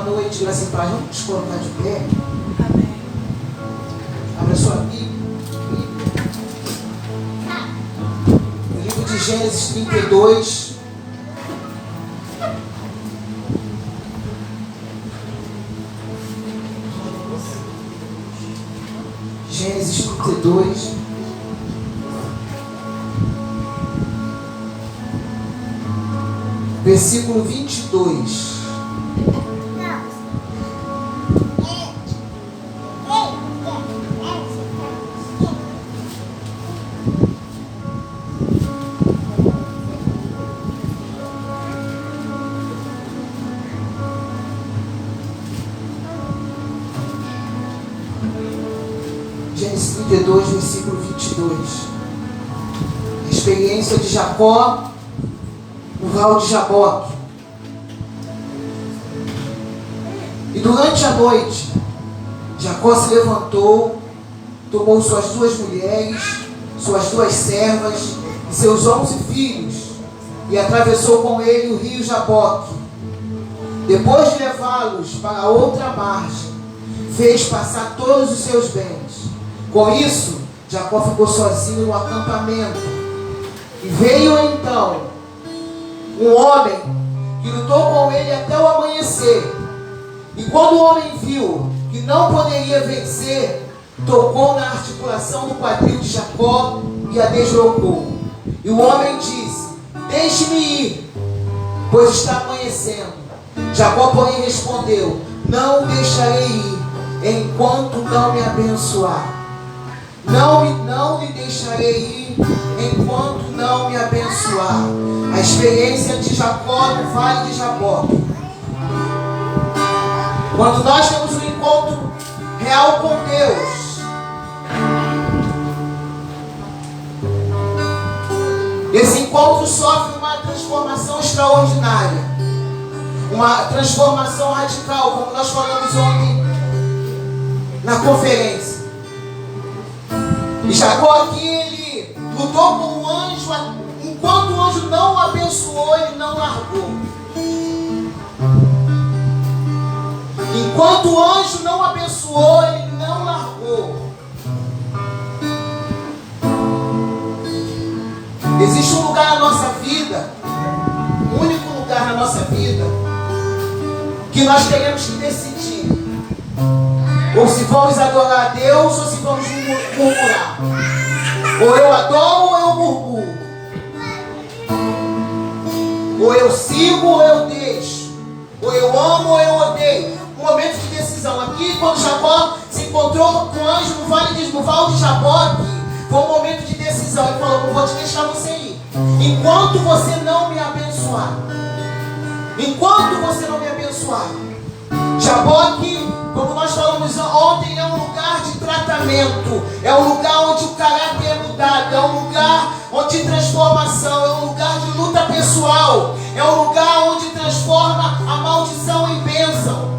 noite, graça e paz. Vamos nos colocar de pé. Amém. Abra sua Bíblia. No livro de Gênesis 32. Gênesis 32. Versículo 22. Gênesis 32, versículo 22. A experiência de Jacó no val de Jaboque. E durante a noite, Jacó se levantou, tomou suas 2 mulheres, suas 2 servas e seus 11 filhos, e atravessou com ele o rio Jaboque. Depois de levá-los para outra margem, fez passar todos os seus bens. Com isso, Jacó ficou sozinho no acampamento. E veio então um homem que lutou com ele até o amanhecer. E quando o homem viu que não poderia vencer, tocou na articulação do quadril de Jacó e a deslocou. E o homem disse: deixe-me ir, pois está amanhecendo. Jacó, porém, respondeu: não o deixarei ir, enquanto não me abençoar. Não lhe deixarei ir, enquanto não me abençoar. A experiência de Jacó no vale de Jaboque. Quando nós temos um encontro real com Deus, esse encontro sofre uma transformação extraordinária, uma transformação radical, como nós falamos ontem na conferência. E Jacó aqui, ele lutou com o anjo, enquanto o anjo não o abençoou, ele não largou. Enquanto o anjo não o abençoou, ele não largou. Existe um lugar na nossa vida, um único lugar na nossa vida, que nós teremos que decidir. Ou se vamos adorar a Deus, ou se vamos murmurar. Ou eu adoro, ou eu murmuro. Ou eu sigo, ou eu deixo. Ou eu amo, ou eu odeio. Um momento de decisão. Aqui, quando Jacó se encontrou com o anjo no vale de Jaboque, foi um momento de decisão. Ele falou: não vou te deixar você ir, enquanto você não me abençoar. Enquanto você não me abençoar. Jaboque, como nós falamos ontem, é um lugar de tratamento, é um lugar onde o caráter é mudado, é um lugar onde transformação, é um lugar de luta pessoal, é um lugar onde transforma a maldição em bênção,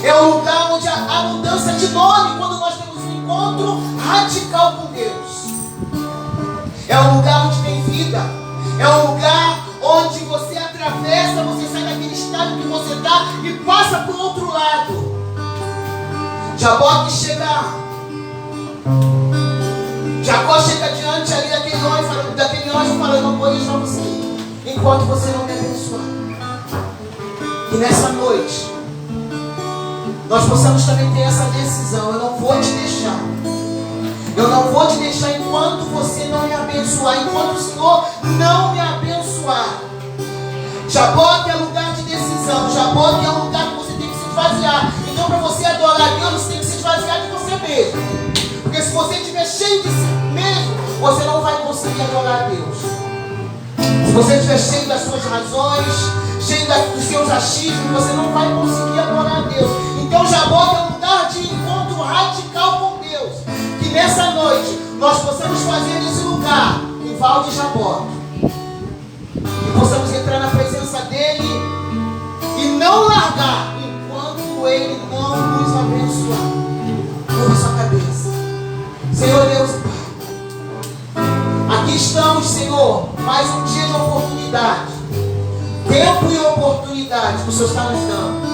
é um lugar onde há mudança de nome quando nós temos um encontro radical com Deus, é um lugar onde tem vida, é um lugar onde você atravessa, você sai daquele estado que você está e passa para o outro lado. Jacó chega diante ali daquele anjo falando: não vou deixar você ir, enquanto você não me abençoar. E nessa noite, nós possamos também ter essa decisão: eu não vou te deixar. Eu não vou te deixar enquanto você não me abençoar, enquanto o Senhor não me abençoar. Jaboque é lugar de decisão. Jaboque é um lugar que você tem que se esvaziar. Então, para você adorar a Deus, você tem que se esvaziar de você mesmo. Porque se você estiver cheio de si mesmo, você não vai conseguir adorar a Deus. Se você estiver cheio das suas razões, cheio dos seus achismos, você não vai conseguir adorar a Deus. Então, Jaboque é um lugar de encontro radical com Deus. Que nessa noite nós possamos fazer desse lugar um val de Jaboque. E possamos entrar na presença dele e não largar enquanto ele não nos abençoar. Curva sua cabeça. Senhor Deus e Pai, aqui estamos, Senhor, mais um dia de oportunidade, tempo e oportunidade que o Senhor está nos dando.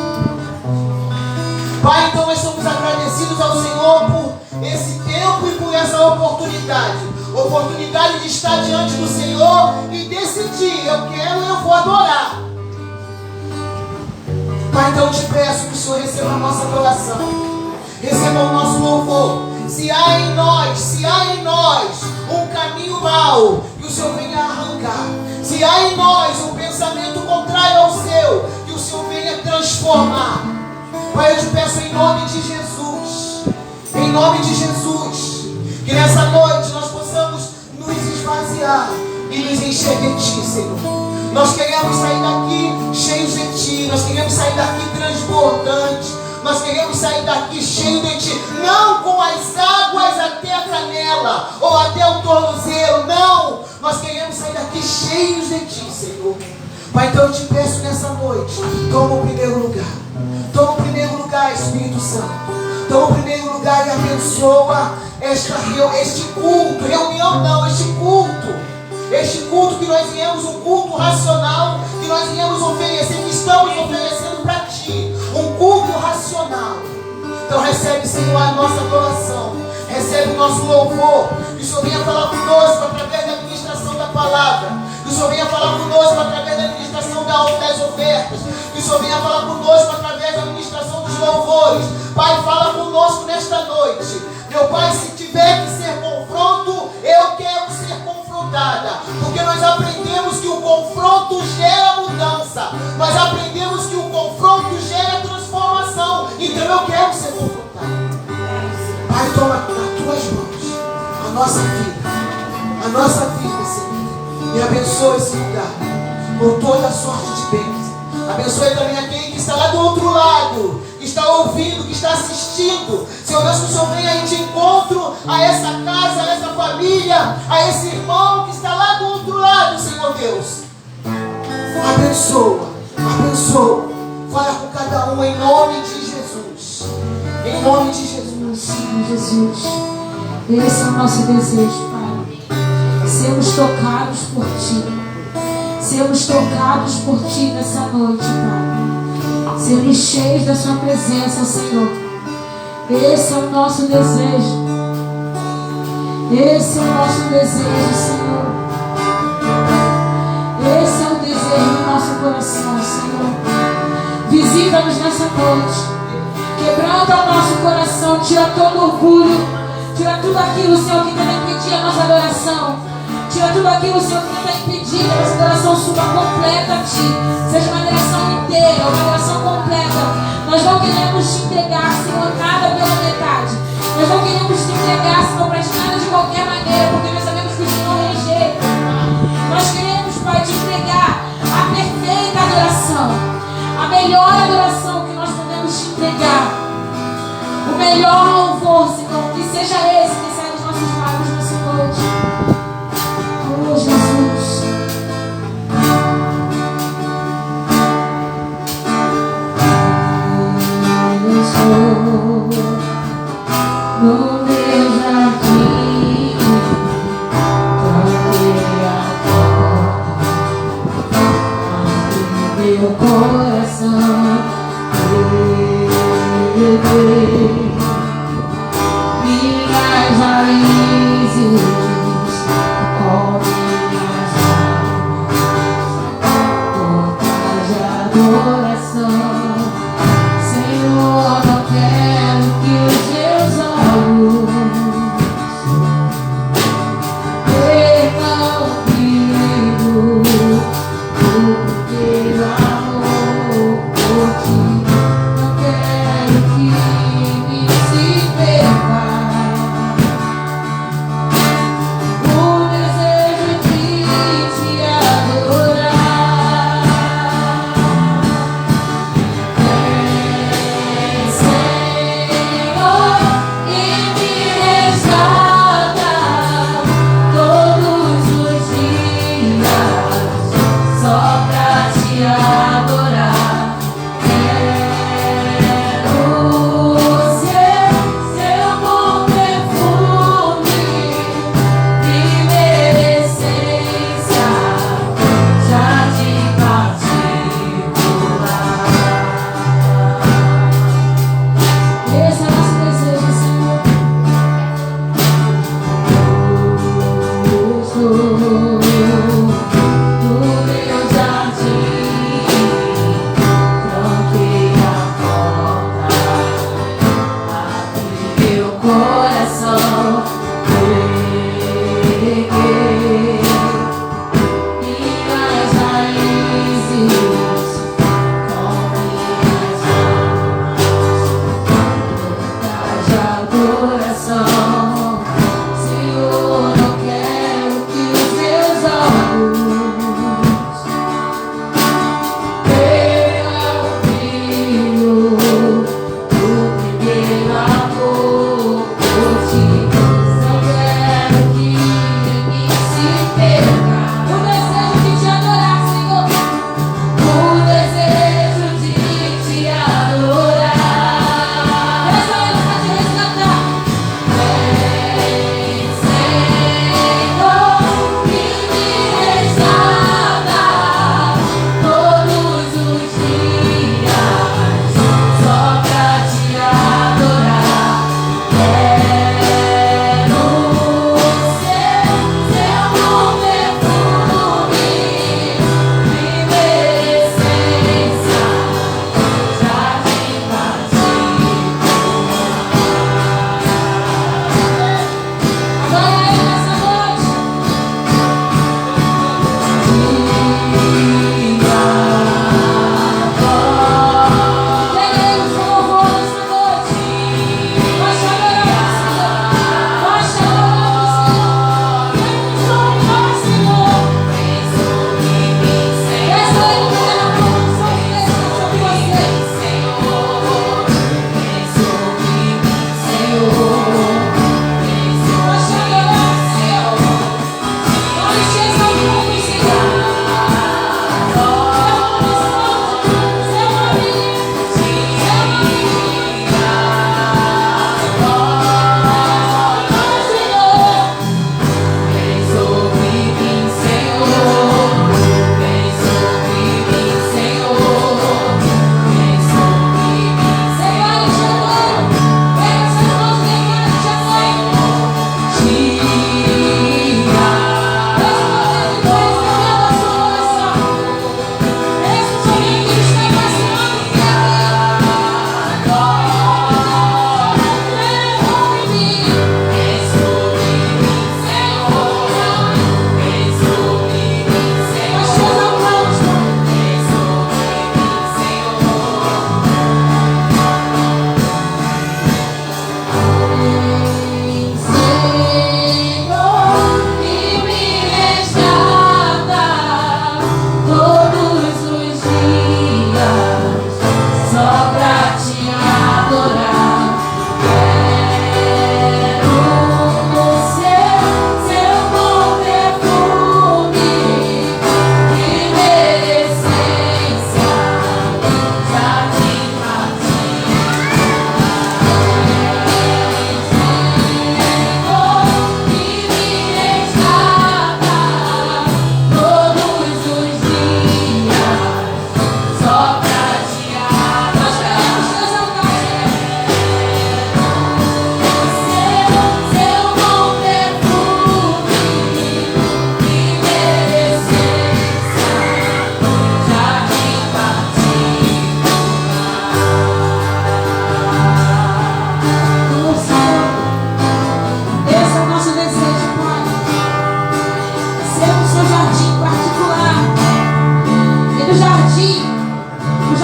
Pai, então nós estamos agradecidos ao Senhor por esse tempo e por essa oportunidade. Oportunidade de estar diante do Senhor e decidir, eu quero e eu vou adorar. Pai, então eu te peço que o Senhor receba a nossa adoração, receba o nosso louvor. Se há em nós um caminho mau, que o Senhor venha arrancar. Se há em nós um pensamento contrário ao seu, que o Senhor venha transformar. Pai, eu te peço em nome de Jesus, que nessa noite nós possamos nos esvaziar e nos encher de Ti, Senhor. Nós queremos sair daqui cheios de Ti, nós queremos sair daqui transbordantes, nós queremos sair daqui cheios de Ti, não com as águas até a canela ou até o tornozelo, não, nós queremos sair daqui cheios de Ti, Senhor. Pai, então eu te peço nessa noite, toma o primeiro lugar, Espírito Santo. Toma o primeiro lugar e abençoa este culto que nós viemos, um culto racional, que nós viemos oferecer, que estamos oferecendo para Ti, um culto racional. Então recebe, Senhor, a nossa adoração, recebe o nosso louvor, que o Senhor venha falar conosco através da administração da palavra, que o Senhor venha falar conosco através da administração das ofertas, que o Senhor venha falar conosco através da administração dos louvores. Pai, fala conosco nesta noite. Meu Pai, se tiver que ser confronto, eu quero ser confrontada, porque nós aprendemos que o confronto gera mudança, nós aprendemos que o confronto gera transformação, então eu quero ser confrontado. Pai, toma nas Tuas mãos a nossa vida, Senhor, e abençoa esse lugar com toda a sorte de bênção. Abençoe também aquele que está lá do outro lado, que está ouvindo, que está assistindo. Senhor Deus, que o Senhor venha aí de encontro a essa casa, a essa família, a esse irmão que está lá do outro lado, Senhor Deus. Abençoa. Fala com cada um em nome de Jesus. Em nome de Jesus. Sim, Jesus. Esse é o nosso desejo, Pai. Sermos tocados por Ti. Sermos tocados por Ti nessa noite, Pai. Sermos cheios da Sua presença, Senhor. Esse é o nosso desejo. Esse é o nosso desejo, Senhor. Esse é o desejo do nosso coração, Senhor. Visita-nos nessa noite. Quebranta o nosso coração. Tira todo orgulho. Tira tudo aquilo, Senhor, que tenta impedir a nossa adoração. Tira tudo aquilo, Senhor, que tenta impedir que a nossa adoração suba completa a Ti. Seja uma adoração inteira, uma adoração completa. Nós não queremos Te entregar, Senhor, nada pela metade. Nós não queremos Te entregar, Senhor, para Ti nada de qualquer maneira, porque nós sabemos que o Senhor rejeita. Nós queremos, Pai, Te entregar a perfeita adoração, a melhor adoração que nós podemos Te entregar. O melhor louvor, Senhor, que seja esse que sai dos nossos lábios nessa noite. Oh, Jesus. Eu estou no meu jardim, tranquei a porta, abri meu coração, minhas raízes cobrem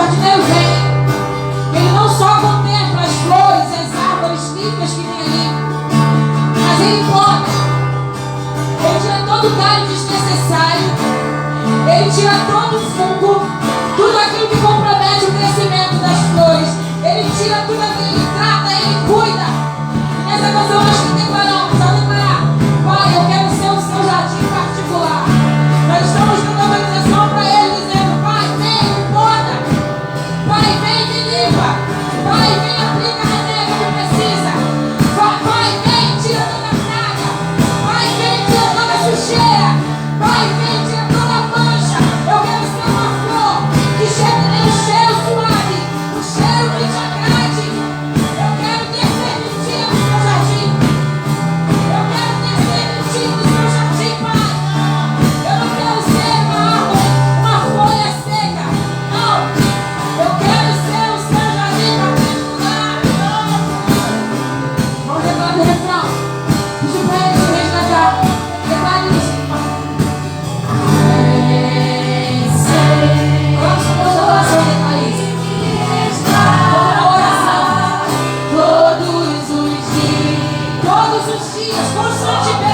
jardineiro vem, ele não só contempla as flores, as árvores lindas que tem ali, mas ele poda, ele tira todo o galho desnecessário, ele tira todo o fungo, tudo aquilo que compromete o crescimento das flores, ele tira tudo aquilo, ele trata, ele cuida. E nessa canção nós que declaramos, ao declarar: Pai, eu quero ser o seu jardim particular. Nós estamos dando autorização para ele, dizendo: Pai, vem, poda. Pai, vem, me limpa. Pai, vem, aplica a remédio que precisa. Pai, vem, tira toda a praga. Pai, vem, tira toda a sujeira. Pai, vem, tira toda a mancha. Eu quero ser uma flor que chega em um cheiro suave, um cheiro que te agrade. Eu quero ter serventia no seu jardim. Eu quero ter serventia no seu jardim, Pai. Eu não quero ser uma árvore, uma folha seca. Não. Eu quero ser o seu jardim particular. Vamos declarar o refrão. Pediu para ele se resgatar. Declare isso. Vamos com a sua oração, declare isso. Vamos na oração. Todos os dias, constantemente.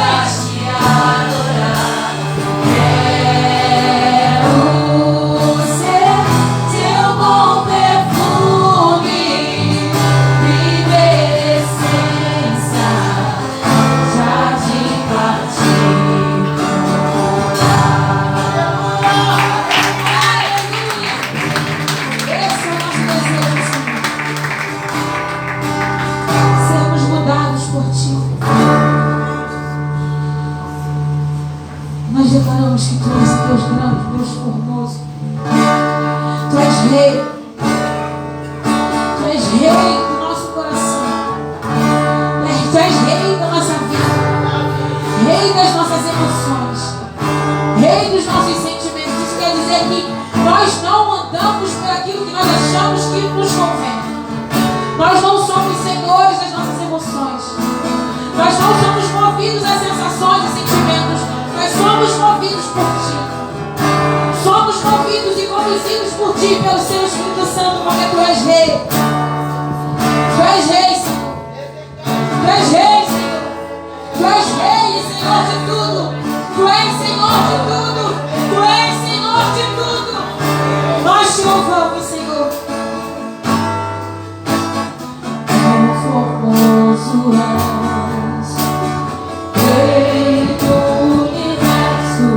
Esse é o nosso desejo, Senhor. Sermos mudados por Ti. Nós declaramos que Tu és Deus grande, Deus formoso. Tu és Rei. Tu és Rei do nosso coração. Tu és Rei da nossa vida. Rei das nossas emoções. Rei dos nossos sentimentos. Isso quer dizer que nós não andamos por aquilo que nós achamos que nos convém. Nós não somos senhores das nossas emoções. Nós não somos movidos a sensações e sentimentos. Nós somos movidos por Ti. Somos movidos e conduzidos por Ti, pelo Seu Espírito Santo, porque Tu és Rei. Tu és Rei, Senhor. Tu és Rei, Senhor. Tu és Rei e Senhor de tudo. Tu és Senhor de tudo. Tu és Senhor de tudo. Nós Te louvamos, Senhor. Quão formoso és, Rei do universo,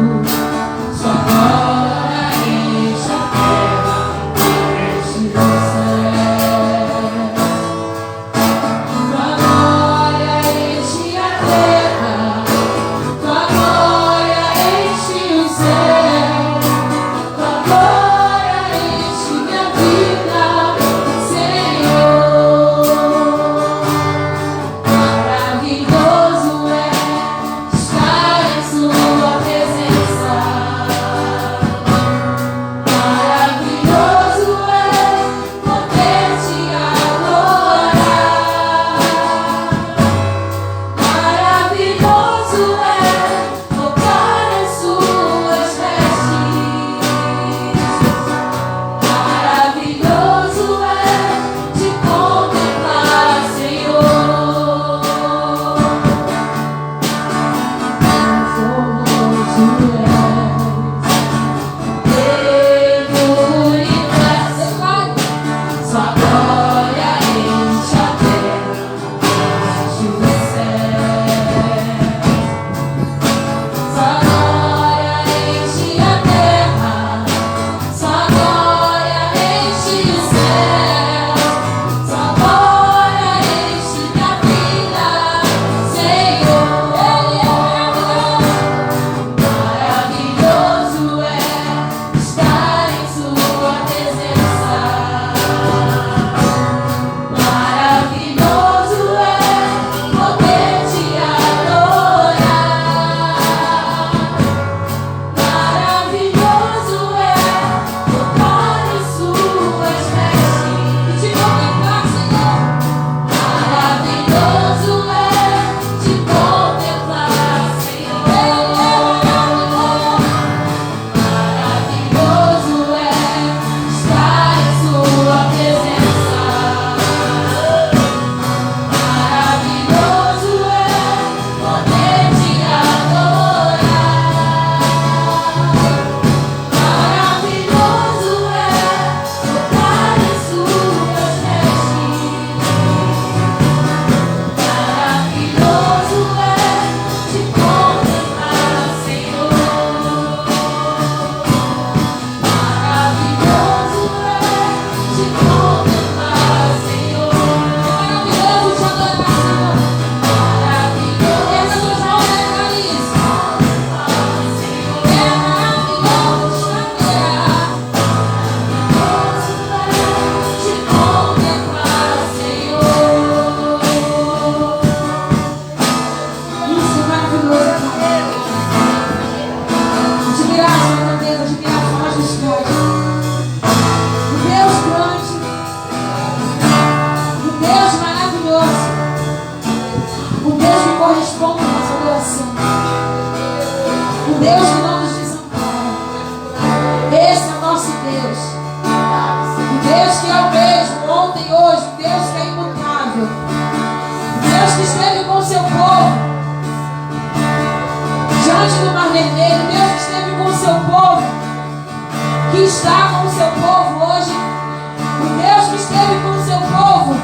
Sua glória enche a terra, enche os céus. Tua glória enche a terra, Tua glória enche os céus. Tua glória enche minha vida, Senhor. Deus que é o mesmo, ontem, hoje, Deus que é imutável. Deus que esteve com o seu povo diante do Mar Vermelho. Deus que esteve com o seu povo, que está com o seu povo hoje. O Deus que esteve com o seu povo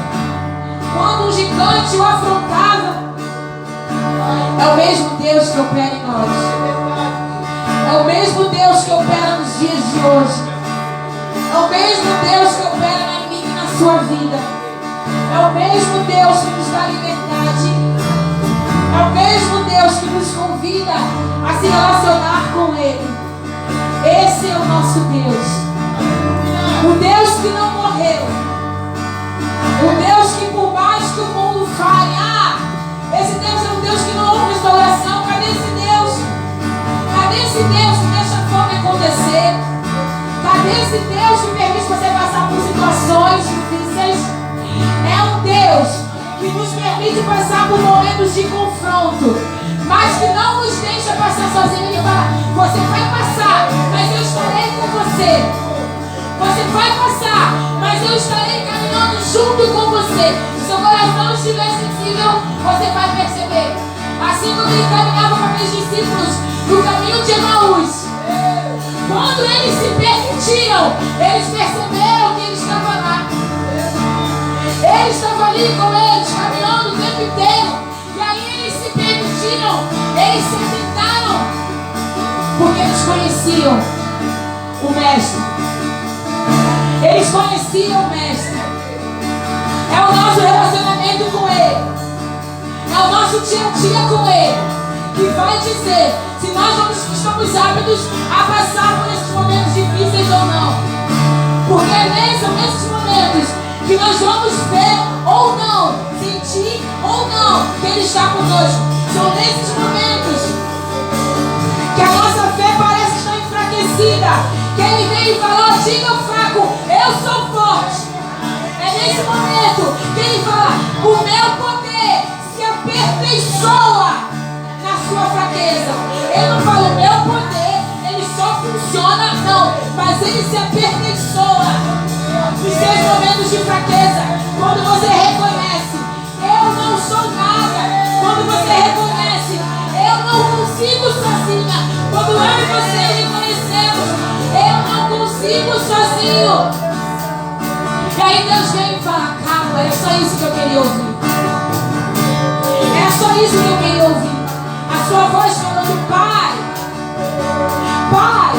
quando um gigante o afrontava. É o mesmo Deus que opera em nós. É o mesmo Deus que opera nos dias de hoje. É o mesmo Deus que opera na minha e na sua vida. É o mesmo Deus que nos dá liberdade. É o mesmo Deus que nos convida a se relacionar com Ele. Esse é o nosso Deus. O Deus que não morreu. O Deus que por mais que o mundo fale, esse Deus é um Deus que não ouve sua oração. Cadê esse Deus? Cadê esse Deus que deixa a fome acontecer? Cadê esse Deus que permite você passar por situações difíceis? É um Deus que nos permite passar por momentos de confronto, mas que não nos deixa passar sozinho. Ele fala: você vai passar, mas eu estarei com você. Você vai passar, mas eu estarei caminhando junto com você. Se seu coração estiver sensível, você vai perceber. Assim como ele caminhava com aqueles discípulos no caminho de Emaús, quando eles se permitiram, eles perceberam que ele estava lá. Ele estava ali com eles, caminhando o tempo inteiro. E aí eles se permitiram, eles se atentaram, porque eles conheciam o Mestre. Eles conheciam o Mestre. É o nosso relacionamento com Ele. É o nosso dia a dia com Ele que vai dizer se nós estamos aptos a passar por esses momentos difíceis ou não. Porque são nesses momentos que nós vamos ver ou não, sentir ou não que Ele está conosco. São nesses momentos que a nossa fé parece estar enfraquecida, que Ele vem e fala: diga ao fraco, eu sou forte. É nesse momento que Ele fala: o meu poder se aperfeiçoa na sua fraqueza. Ele não fala: o meu poder, ele só funciona, não, mas ele se aperfeiçoa nos seus momentos de fraqueza. Quando você reconhece: eu não sou nada. Quando você reconhece: eu não consigo sozinha. Quando eu e você reconhecemos: eu não consigo sozinho. E aí Deus vem e fala: calma, é só isso que eu queria ouvir. É só isso que eu queria ouvir. A sua voz falando: Pai, Pai,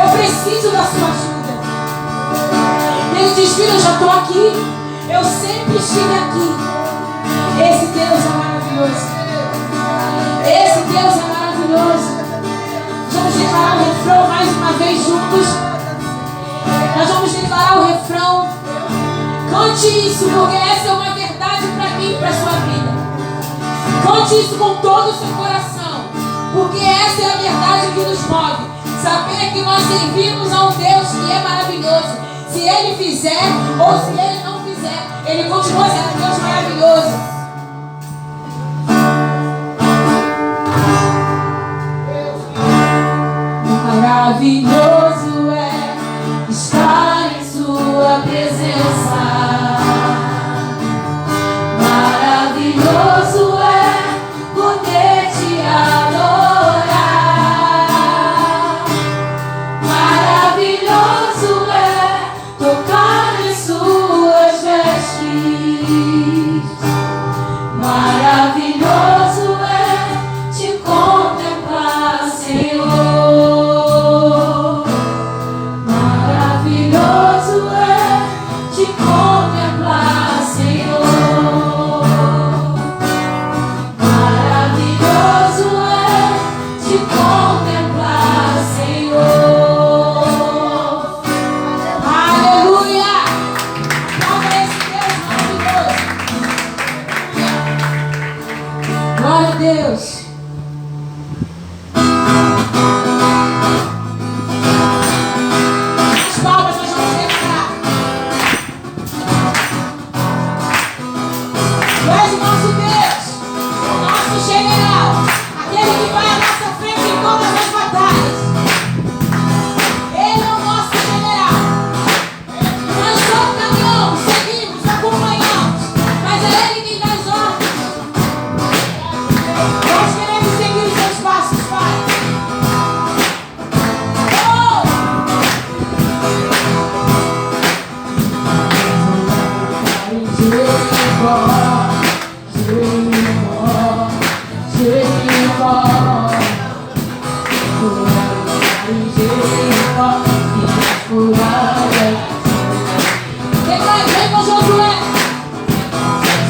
eu preciso da sua ajuda. E Ele diz: filho, eu já estou aqui. Eu sempre estive aqui. Esse Deus é maravilhoso. Esse Deus é maravilhoso. Vamos declarar o refrão mais uma vez juntos. Nós vamos declarar o refrão. Cante isso, porque essa é uma verdade para mim e para a sua vida. Cante isso com todo o seu coração, porque essa é a verdade que nos move. Saber que nós servimos a um Deus que é maravilhoso. Se Ele fizer ou se Ele não fizer, Ele continua sendo um Deus maravilhoso. Maravilhoso é estar em sua presença. Maravilhoso é poder te adorar. Maravilhoso é tocar em suas vestes. Maravilhoso é te contemplar, Senhor. Vem com Josué.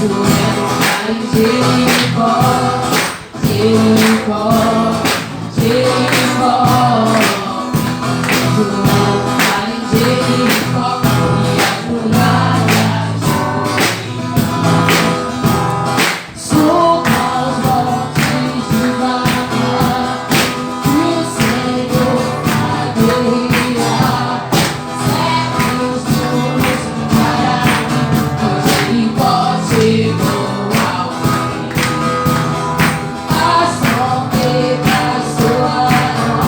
Josué vai em Jericó, Jericó, Jericó. Josué vai em Jericó e as muralhas solta os montes de Babilônia. O Senhor vai guerrear, segue os muros para mim, pois Jericó chegou ao fim. As trombetas soarão,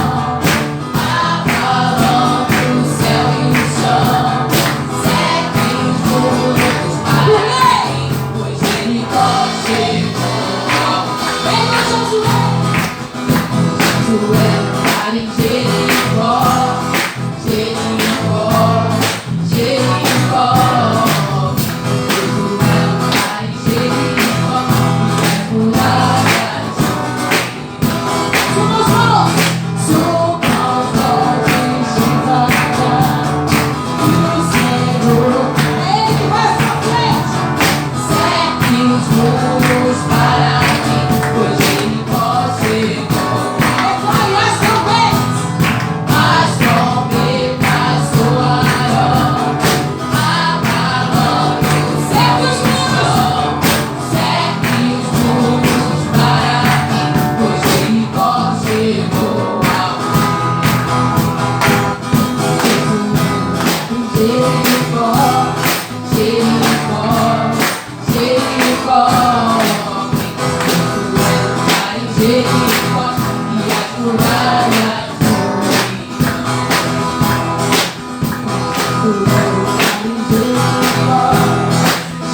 abalando o céu e o chão. Segue os muros para mim, pois Jericó chegou ao fim. Vem com Josué. Josué vai em Jericó, Jericó, Jericó. Josué vai em Jericó e as muralhas suba os montes de Babilônia. E o Senhor é Ele que vai à frente. Segue os muros para mim, pois Jericó chegou. Vai as trombetas soarão, abalando segue os muros para mim, pois Jericó chegou ao fim. Jericó, Jericó, Jericó. Vai em Jericó e as muralhas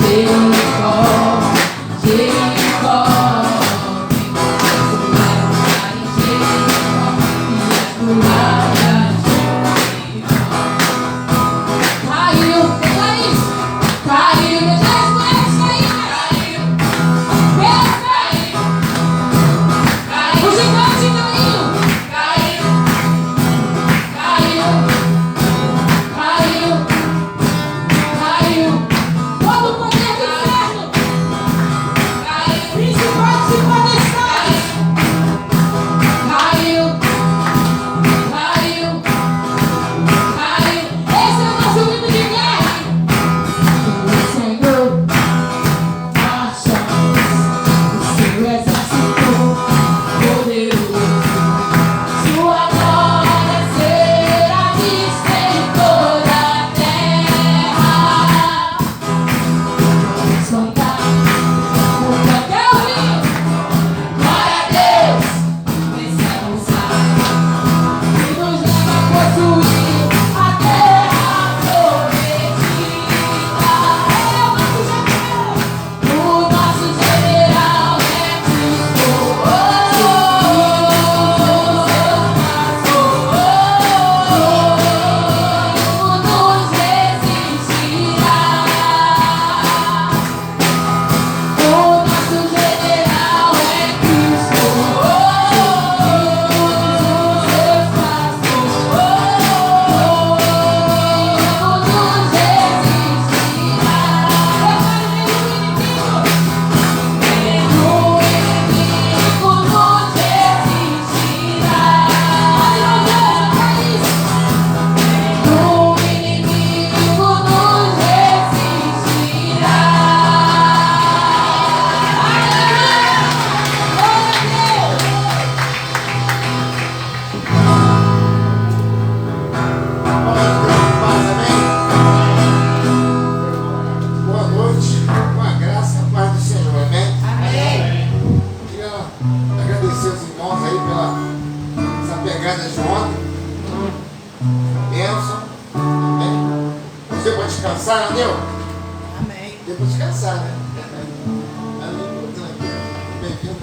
Jericó, Jericó, Jericó. Vai em Jericó e as muralhas caiu, pega isso. Caiu, deixa as mulheres cair. Caiu, caiu. O gigante caiu. Caiu, caiu, caiu. Todo o poder do inferno caiu. Principados e potestades caiu, caiu, caiu. Esse é o nosso grito de guerra. O Senhor marcha, o seu exército poderoso. Sua glória será vista em toda a terra. Vamos cantar, vamos até o fim. Glória a Deus, vencemos e nos leva a possuir a terra prometida. O nosso general é Cristo. Nos resistirá. O nosso general é Cristo. Seus passos nos resistirá. O inimigo nos resistirá. O inimigo nos resistirá. Boa noite, com a graça e a paz do Senhor, amém? Queria agradecer os irmãos aí pela essa pegada de ontem. Bênção, amém? Você pode descansar, não deu? Amém. Deu para descansar, né? Amém. Bem-vindo,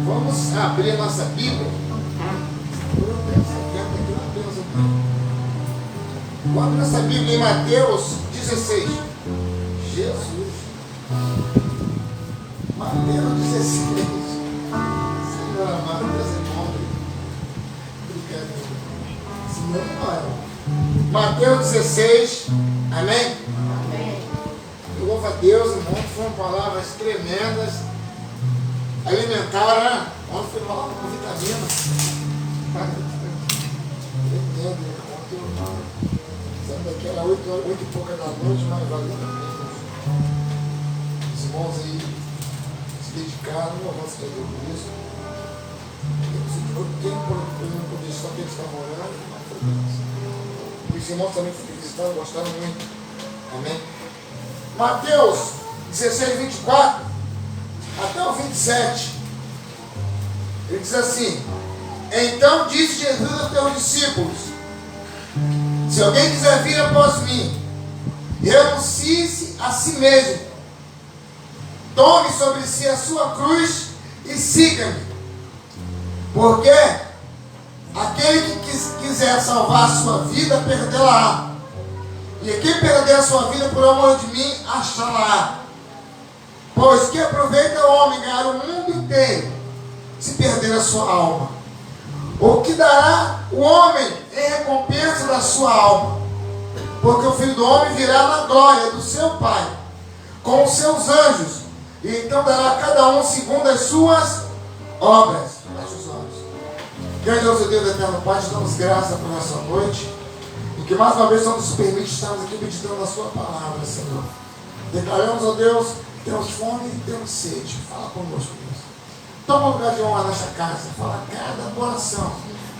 vamos abrir a nossa Bíblia. Vamos abrir nossa Bíblia em Mateus 16. Jesus. Mateus 16. Senhor amado, Deus é bom. Obrigado. Mateus 16, amém? Eu louvo a Deus, irmão, foram palavras tremendas, alimentaram, né? Ontem foi palavra com vitamina. Tremendo, irmão. Sabe daqui era 8 e pouca da noite, mas valeu a pena. Os irmãos aí se dedicaram, não vamos se perder por isso. Eu tenho por isso, só que eles estavam orando, mas foi bem. Os irmãos também visitaram, gostaram muito. Amém? Mateus 16, 24 até o 27. Ele diz assim: então disse Jesus aos teus discípulos: se alguém quiser vir após mim, renuncie-se a si mesmo, tome sobre si a sua cruz e siga-me. Porque aquele que quiser salvar a sua vida, perdê-la-á. E quem perder a sua vida por amor de mim, achá-la-á. Pois que aproveita o homem ganhar o mundo inteiro, se perder a sua alma? O que dará o homem em recompensa da sua alma? Porque o Filho do Homem virá na glória do seu Pai, com os seus anjos, e então dará a cada um segundo as suas obras. Feche os olhos. Grande Deus e Deus eterno Pai, te damos graça por essa noite, e que mais uma vez não nos permite estarmos aqui meditando a sua palavra, Senhor. Declaramos, ó Deus, que temos fome e temos sede. Fala conosco, Deus. Toma o lugar de honra nesta casa, fala cada oração.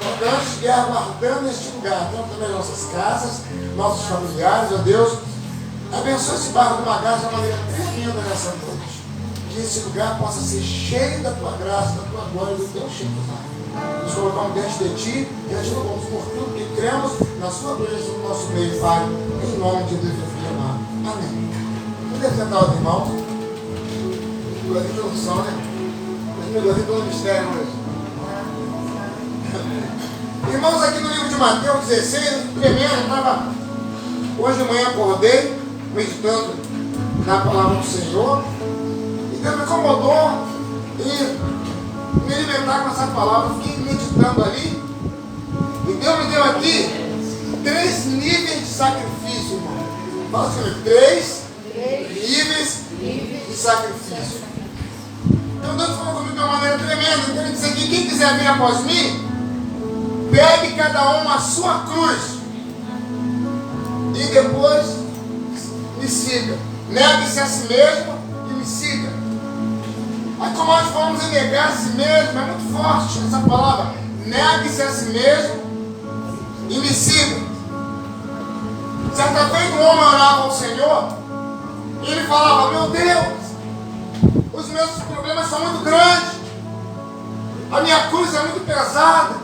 Antes de aguardando este lugar, temos também nossas casas, nossos familiares, ó Deus. Abençoa esse bairro de Magaja de uma maneira tremenda nessa noite. Que esse lugar possa ser cheio da tua graça, da tua glória e do teu Shekinah. Nos colocamos diante de ti e a te louvamos por tudo que cremos na sua presença no nosso meio, Pai, em nome de Deus, filho amado. Amém. Vamos sentar os irmãos. Glória pela unção, né? Glória pelo mistério hoje. Irmãos, aqui no livro de Mateus 16, tremendo, hoje de manhã acordei, meditando na palavra do Senhor, e Deus me incomodou e me alimentar com essa palavra. Eu fiquei meditando ali, e Deus me deu aqui 3 níveis de sacrifício, irmão. Fala assim, 3 níveis de sacrifício. Então Deus falou comigo de uma maneira tremenda. Então ele disse aqui: quem quiser vir após mim, pegue cada um a sua cruz e depois me siga. Negue-se a si mesmo e me siga. Aí como nós falamos em negar a si mesmo, é muito forte essa palavra. Negue-se a si mesmo e me siga. Certa vez um homem orava ao Senhor e ele falava: meu Deus, os meus problemas são muito grandes, a minha cruz é muito pesada,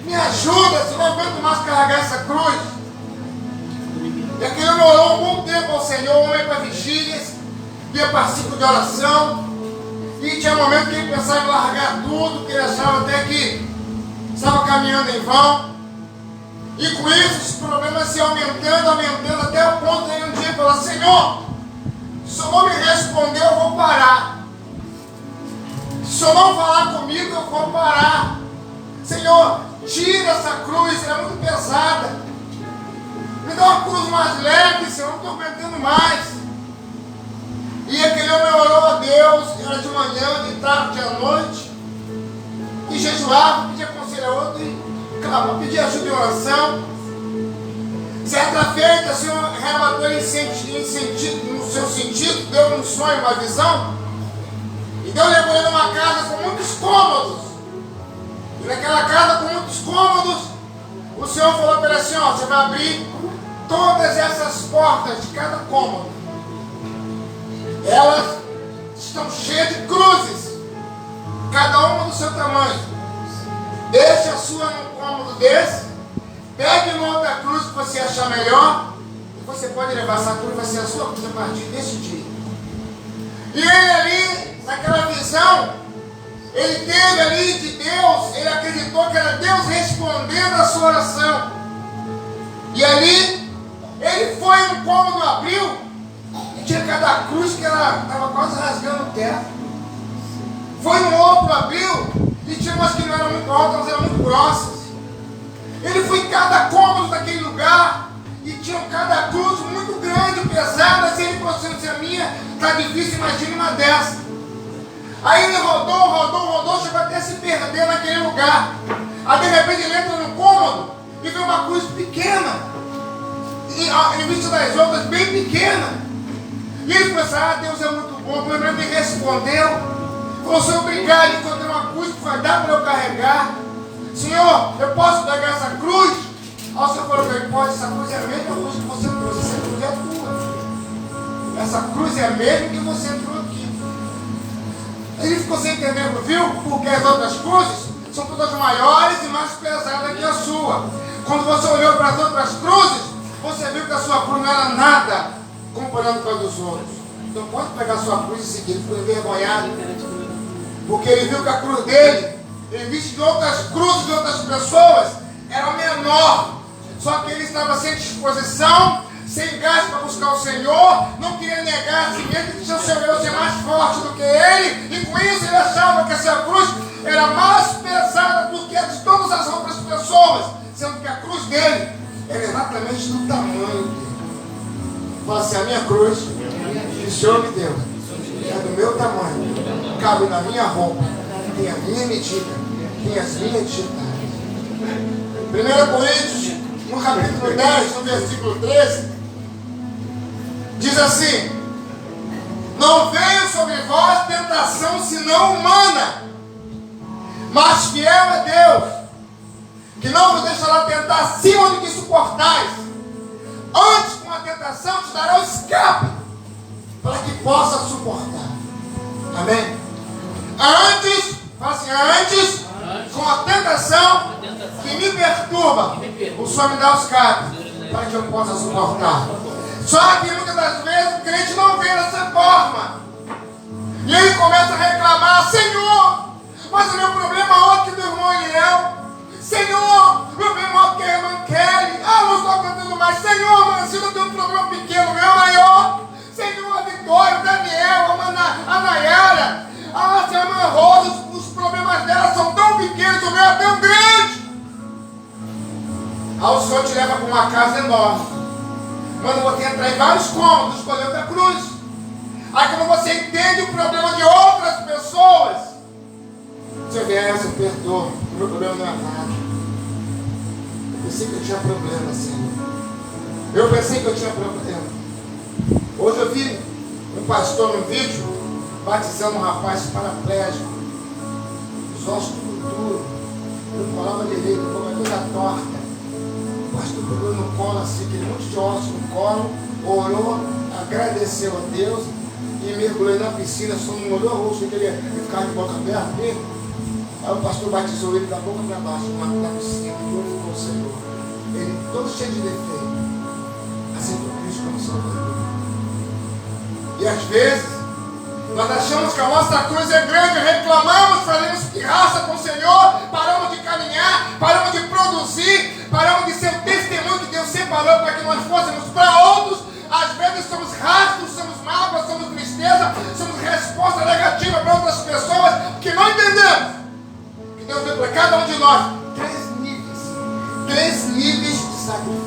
me ajuda, se não aguento mais carregar essa cruz. E aquele homem orou um bom tempo ao Senhor, um homem para vigílias, ia para ciclo de oração, e tinha momentos que ele pensava em largar tudo, que ele achava até que estava caminhando em vão. E com isso os problemas se aumentando, até o ponto de ele um dia falar: Senhor, se o Senhor não me responder, eu vou parar. Se o Senhor não falar comigo, eu vou parar. Senhor, tira essa cruz, ela é muito pesada. Me dá uma cruz mais leve, Senhor, eu não estou aguentando mais. E aquele homem orou a Deus, era de manhã, de tarde, à noite, e jejuava, pedia conselho a outro, e clamava, pedia ajuda em oração. Certa feita, o Senhor arrebatou ele no seu sentido, deu um sonho, uma visão, e Deus levou ele numa casa com muitos cômodos. E naquela casa com muitos cômodos, o Senhor falou para ele assim: ó, você vai abrir todas essas portas de cada cômodo. Elas estão cheias de cruzes, cada uma do seu tamanho. Deixe a sua num cômodo desse, pegue uma outra cruz que você achar melhor, e você pode levar essa cruz, vai ser a sua cruz a partir desse dia. E ele ali, naquela visão, ele teve ali de Deus, ele acreditou que era Deus respondendo a sua oração. E ali, ele foi no cômodo, abriu, e tinha cada cruz que ela estava quase rasgando o teto. Foi no outro, abriu, e tinha umas que não eram muito altas, mas eram muito grossas. Ele foi está difícil, imagine uma dessa. Aí ele rodou, chegou até a se perder naquele lugar. Aí de repente ele entra no cômodo e vê uma cruz pequena, e em vista das outras, bem pequena. E ele pensou, Deus é muito bom. Ele me respondeu, falou, Senhor, obrigado, encontrei uma cruz que vai dar para eu carregar. Senhor, eu posso pegar essa cruz? Aí o Senhor falou, pode, essa cruz é a mesma cruz que você trouxe, essa cruz é tua. Essa cruz é a mesma que você entrou aqui. Ele ficou sem entender, viu? Porque as outras cruzes são todas maiores e mais pesadas que a sua. Quando você olhou para as outras cruzes, você viu que a sua cruz não era nada comparando com a dos outros. Então pode pegar a sua cruz e seguir. Ele ficou envergonhado, porque ele viu que a cruz dele, em vista de outras cruzes de outras pessoas, era menor. Só que ele estava sem disposição, sem gás para buscar o Senhor, não queria negar a si mesmo, que tinha o Senhor ser mais forte do que ele, e com isso ele achava que essa cruz era mais pesada do que a de todas as outras pessoas, sendo que a cruz dele era exatamente do tamanho dele. Fala assim, a minha cruz, que o Senhor me deu, é do meu tamanho, cabe na minha roupa, tem a minha medida, tem as minhas digitais. 1 Coríntios, no capítulo 10, no versículo 13, diz assim: não veio sobre vós tentação senão humana, mas fiel é Deus, que não vos deixará tentar acima do que suportais. Antes, com a tentação, te dará o escape, para que possa suportar. Amém? Antes, fala assim, antes, com a tentação que me perturba, o Senhor me dá o escape, para que eu possa suportar. Só que muitas das vezes o crente não vê dessa forma. E ele começa a reclamar, Senhor, mas o meu problema é outro que do irmão Eliel. Senhor, meu problema é outro que a irmã Kelly. Não estou cantando mais. Senhor, mas eu tenho um problema pequeno, meu maior. Senhor, a Vitória, o Daniel, a Nayara, a irmã Rosa, os problemas dela são tão pequenos, o meu é tão grande. Aí o Senhor te leva para uma casa enorme. Quando você entrar em vários cômodos, escolher outra cruz. Aí quando você entende o problema de outras pessoas, você vê, essa perdoa, o meu problema não é nada. Eu pensei que eu tinha problema, Senhor. Eu pensei que eu tinha problema. Hoje eu vi um pastor no vídeo batizando um rapaz paraplégico, os ossos tudo duro, não falava direito, uma coisa torta. O pastor pegou no colo assim, aquele monte de ossos no colo, orou, agradeceu a Deus e mergulhou na piscina, só não olhou o rosto, que ele ficava de boca aberta. Aí o pastor batizou ele da boca para baixo, na piscina, glorificou o Senhor. Ele todo cheio de defeito, aceitou Cristo como Salvador. E às vezes, nós achamos que a nossa cruz é grande, reclamamos, fazemos pirraça com o Senhor, paramos de caminhar, paramos de produzir, paramos de ser o testemunho que Deus separou para que nós fôssemos para outros. Às vezes somos rastros, somos mágoas, somos tristeza, somos resposta negativa para outras pessoas, que não entendemos que Deus deu para cada um de nós três níveis de sacrifício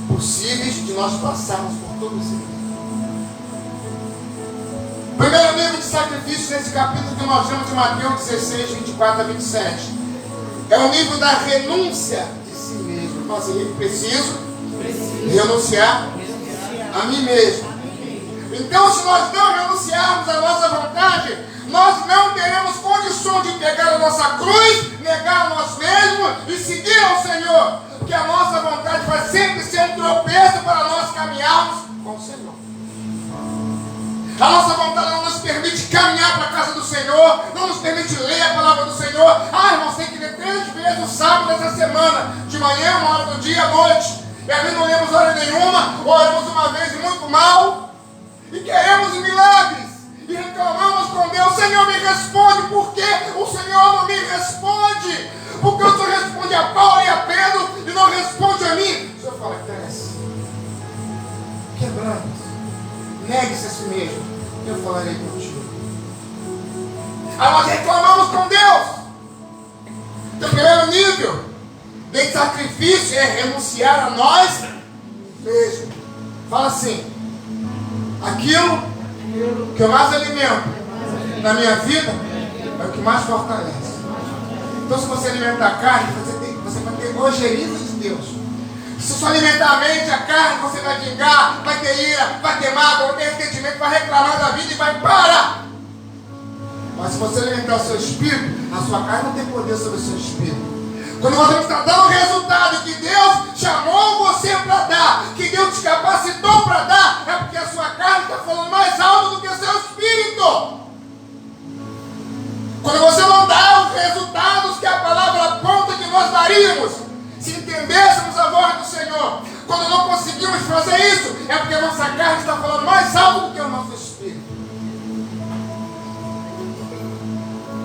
possíveis de nós passarmos por todos eles. Primeiro nível de sacrifício nesse capítulo que nós vemos de Mateus 16, 24 a 27. É o nível da renúncia de si mesmo. Fala assim, preciso renunciar a mim mesmo. Então, se nós não renunciarmos à nossa vontade, nós não teremos condição de pegar a nossa cruz, negar a nós mesmos e seguir ao Senhor. Porque a nossa vontade vai sempre ser um tropeço para nós caminharmos com o Senhor. A nossa vontade não nos permite caminhar para a casa do Senhor, não nos permite ler a palavra do Senhor. Irmãos, tem que ler 3 vezes o sábado dessa semana, de manhã, 1 hora do dia, à noite. E às vezes não lemos hora nenhuma, ou oramos uma vez e muito mal, e queremos milagres, e reclamamos com Deus, Senhor me responde, por que o Senhor não me responde? Porque o Senhor responde a Paulo e a Pedro, e não responde a mim. O Senhor fala, cresce, quebramos. Negue-se a si mesmo, eu falarei contigo. Aí nós reclamamos com Deus. Então, o primeiro nível de sacrifício é renunciar a nós mesmos. Fala assim, Aquilo que eu mais alimento na minha vida é o que mais fortalece. Então, se você alimentar a carne, você vai ter ojeriza de Deus. Se você alimentar a mente, a carne, você vai vingar, vai ter ira, vai ter mágoa, vai ter ressentimento, vai reclamar da vida e vai parar. Mas se você alimentar o seu espírito, a sua carne não tem poder sobre o seu espírito. Quando você está dando o resultado que Deus chamou você para dar, que Deus te capacitou para dar, é porque a sua carne está falando mais alto do que o seu espírito. Quando você não dá os resultados que a palavra aponta que nós daríamos, se entendêssemos a voz do Senhor, quando não conseguimos fazer isso, é porque a nossa carne está falando mais alto do que o nosso espírito.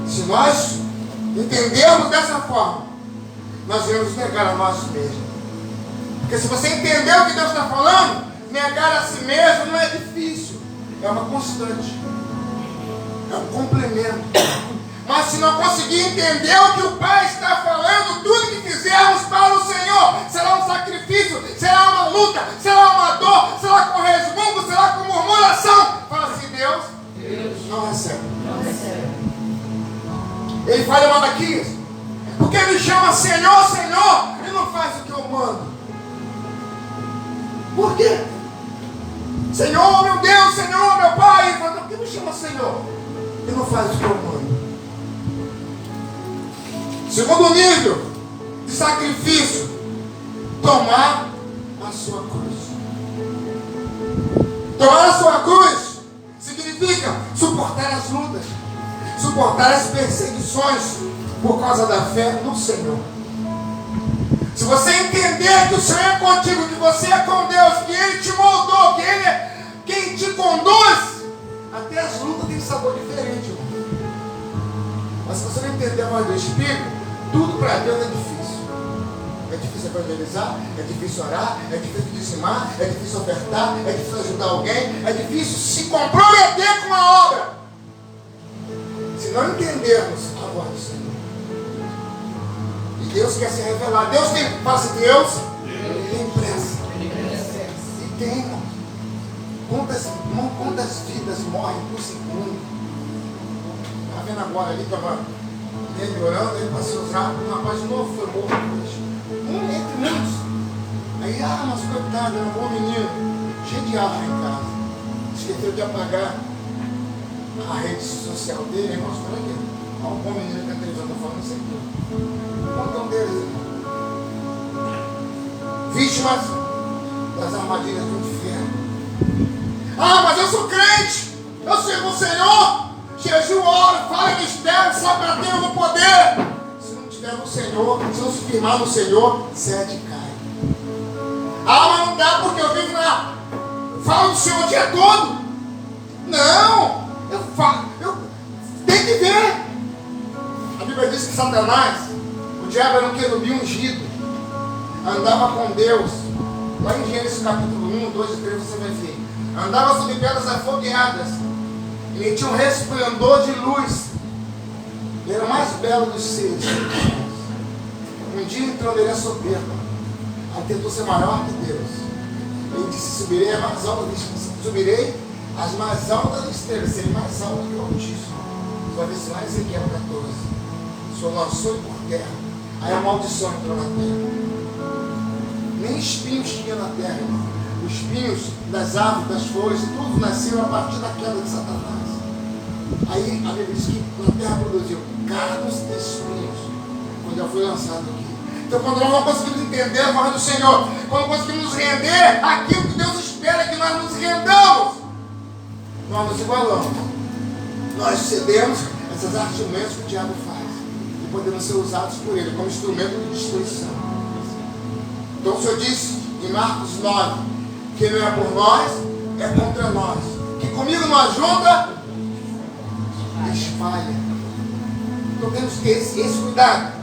Se nós entendermos dessa forma, nós iremos negar a nós mesmos. Porque se você entender o que Deus está falando, negar a si mesmo não é difícil, é uma constante, é um complemento. Mas se não conseguir entender o que o Pai está falando, tudo que fizermos para o Senhor será um sacrifício, será uma luta, será uma dor, será com resmungo, será com murmuração. Fala assim, Deus não recebe. Ele fala em Malaquias, porque ele chama Senhor, Senhor, e não faz o que eu mando. Por quê? Senhor, meu Deus, Senhor, meu Pai. Ele fala, por que me chama Senhor e não faz o que eu mando? Segundo nível de sacrifício, tomar a sua cruz. Tomar a sua cruz significa suportar as lutas, suportar as perseguições por causa da fé no Senhor. Se você entender que o Senhor é contigo, que você é com Deus, que Ele te moldou, que Ele é quem te conduz, até as lutas têm sabor diferente, irmão. Mas se você não entender a voz do Espírito, tudo para Deus é difícil. É difícil evangelizar, é difícil orar, é difícil dizimar, é difícil ofertar, é difícil ajudar alguém, é difícil se comprometer com a obra. Se não entendermos a voz do Senhor. E Deus quer se revelar. Deus tem, fala assim, Deus tem pressa. E tem, irmão. Quantas vidas morrem por segundo? Está vendo agora ali, tomando? Ele orando, ele passou usar um rapaz de novo, foi morto depois. Entre muitos. Aí, mas coitado, era um bom menino, cheio de arma em casa. Esqueceu de apagar a rede social dele, irmãos, para quê? Um bom menino que a televisão está falando, não sei o quê. Quantos deles, irmão? Vítimas das armadilhas do inferno. Mas eu sou crente, eu sirvo o Senhor. Jejum, ora, fala mistério, sabe para Deus no poder. Se não tiver no Senhor, se não se firmar no Senhor, sede cai. Mas não dá porque eu vivo na... Falo do Senhor o dia todo. Não, eu falo, tem que ver. A Bíblia diz que Satanás, o diabo era um querubim ungido, andava com Deus. Lá em Gênesis capítulo 1, 2 e 3 você vai ver. Andava sobre pedras afogueadas. Ele tinha um resplendor de luz. Ele era o mais belo dos seres. Um dia entrou nele a soberba. Ele tentou ser maior que Deus. Ele disse, subirei as mais altas estrelas. Serei mais alto que o Altíssimo. Você vai ver isso lá em Ezequiel 14. O Senhor lançou ele por terra. Aí a maldição entrou na terra. Nem espinhos tinha na terra, irmão. Os espinhos das árvores, das folhas, tudo nasceu a partir da queda de Satanás. Aí a Bíblia diz que na terra produziu cardos de espinhos, quando ela foi lançada aqui. Então, quando nós não conseguimos entender a voz do Senhor, quando conseguimos nos render aquilo que Deus espera que nós nos rendamos, nós nos igualamos. Nós cedemos essas artimanhas que o diabo faz e podemos ser usados por ele como instrumento de destruição. Então, o Senhor disse em Marcos 9: que não é por nós, é contra nós. Que comigo não ajunta, espalha. Então temos que ter esse cuidado.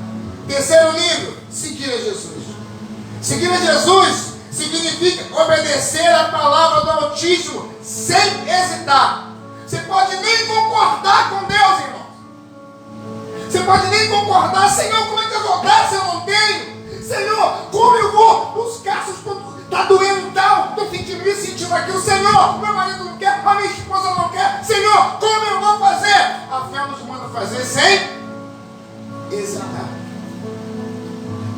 Terceiro nível, seguir a Jesus. Seguir a Jesus significa obedecer a palavra do Altíssimo sem hesitar. Você pode nem concordar com Deus, irmão. Você pode nem concordar, Senhor, como é que eu vou dar se eu não tenho? Senhor, como eu vou buscar se está doendo tal? Estou me sentindo aquilo, Senhor, meu marido não quer,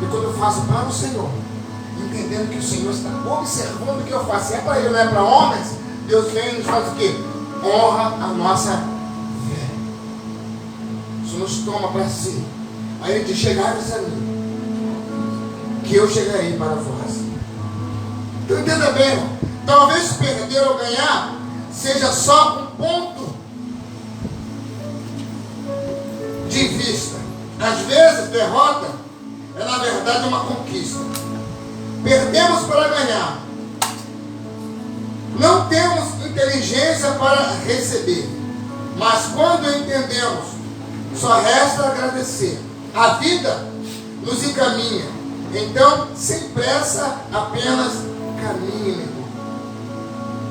E quando eu faço para o Senhor, entendendo que o Senhor está observando o que eu faço, é para Ele, não é para homens, Deus vem e nos faz o quê? Honra a nossa fé. Isso nos toma para si. Aí Ele diz: chegai-vos a mim, que eu chegarei para vós. Então entenda bem, irmão. Talvez perder ou ganhar seja só um ponto de vista. Às vezes, derrota é na verdade uma conquista. Perdemos para ganhar. Não temos inteligência para receber. Mas quando entendemos, só resta agradecer. A vida nos encaminha. Então, sem pressa, apenas caminhe, meu irmão.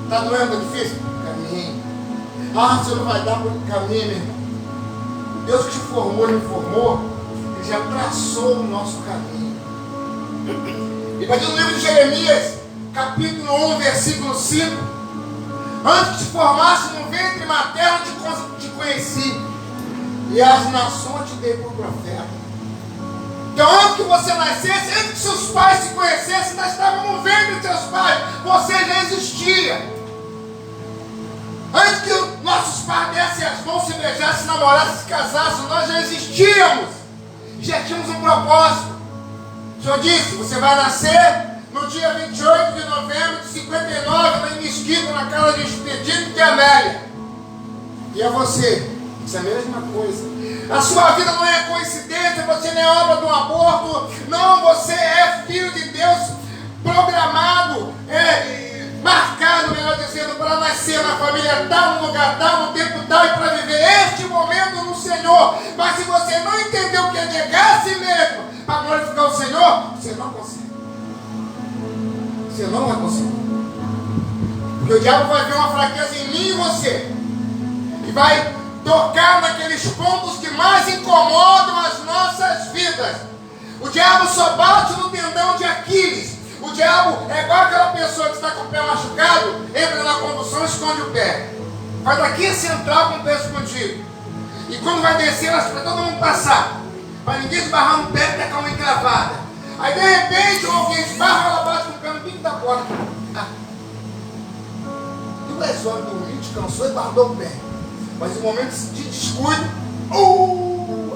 Está doendo, difícil? Caminhe. Ah, você não vai dar para caminho, meu irmão. Deus que te formou e me formou, Ele já traçou o nosso caminho. E vai dizer no livro de Jeremias, capítulo 1, versículo 5: antes que te formasse no ventre materno, te conheci, e as nações te dei por profeta. Então, antes que você nascesse, antes que seus pais se conhecessem, nós estávamos no ventre de seus pais, você já existia. Antes que nossos pais dessem as mãos, se beijassem, se namorassem, se casassem, nós já existíamos. Já tínhamos um propósito. O Senhor disse: você vai nascer no dia 28 de novembro de 59, na Mesquita, na casa de Expedito de Amélia. E é você. Isso é a mesma coisa. A sua vida não é coincidência, você não é obra do aborto. Não, você é filho de Deus, programado, marcado, melhor dizendo, para nascer na família tal, no lugar tal, no tempo tal, e para viver este momento no Senhor. Mas se você não entendeu o que é negar a si mesmo para glorificar o Senhor, você não consegue. Você não vai conseguir. Porque o diabo vai ver uma fraqueza em mim e você, e vai tocar naqueles pontos que mais incomodam as nossas vidas. O diabo só bate no tendão de Aquiles. O diabo é igual aquela pessoa que está com o pé machucado, entra na condução e esconde o pé. Vai daqui a central com o pé escondido. E quando vai descer, ela para todo mundo passar. Para ninguém esbarrar no pé, pegar uma encravada. Aí de repente, alguém esbarra, ela bate com o pé no bico da porta. 2 horas dormiu, descansou e guardou o pé. Mas no momento de descuido,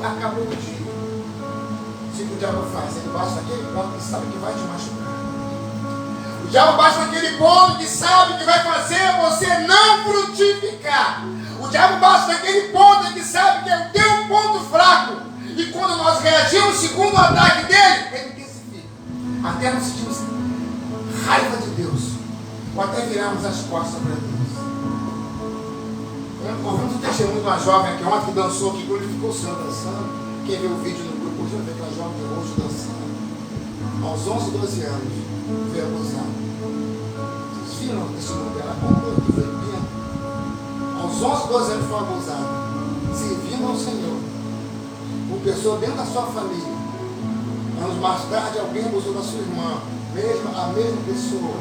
acabou o dia. O que o diabo faz? Ele bate naquele ponto que sabe que vai te machucar. O diabo bate naquele ponto que sabe que vai fazer você não frutificar. O diabo bate naquele ponto que sabe que é o teu ponto fraco. E quando nós reagimos segundo o ataque dele, ele intensifica. Até nós sentimos raiva de Deus. Ou até virarmos as costas para Deus. Ouvimos o testemunho de uma jovem aqui ontem que dançou aqui, glorificou o Senhor dançando. Quem viu o vídeo no grupo hoje vai ver aquela jovem de rosto dançando. Aos 11, 12 anos, foi abusada. Vocês viram o testemunho dela? Que foi pena. Aos 11, 12 anos foi abusada. Servindo ao Senhor. Por pessoa dentro da sua família. Anos mais tarde, alguém abusou da sua irmã. A mesma pessoa.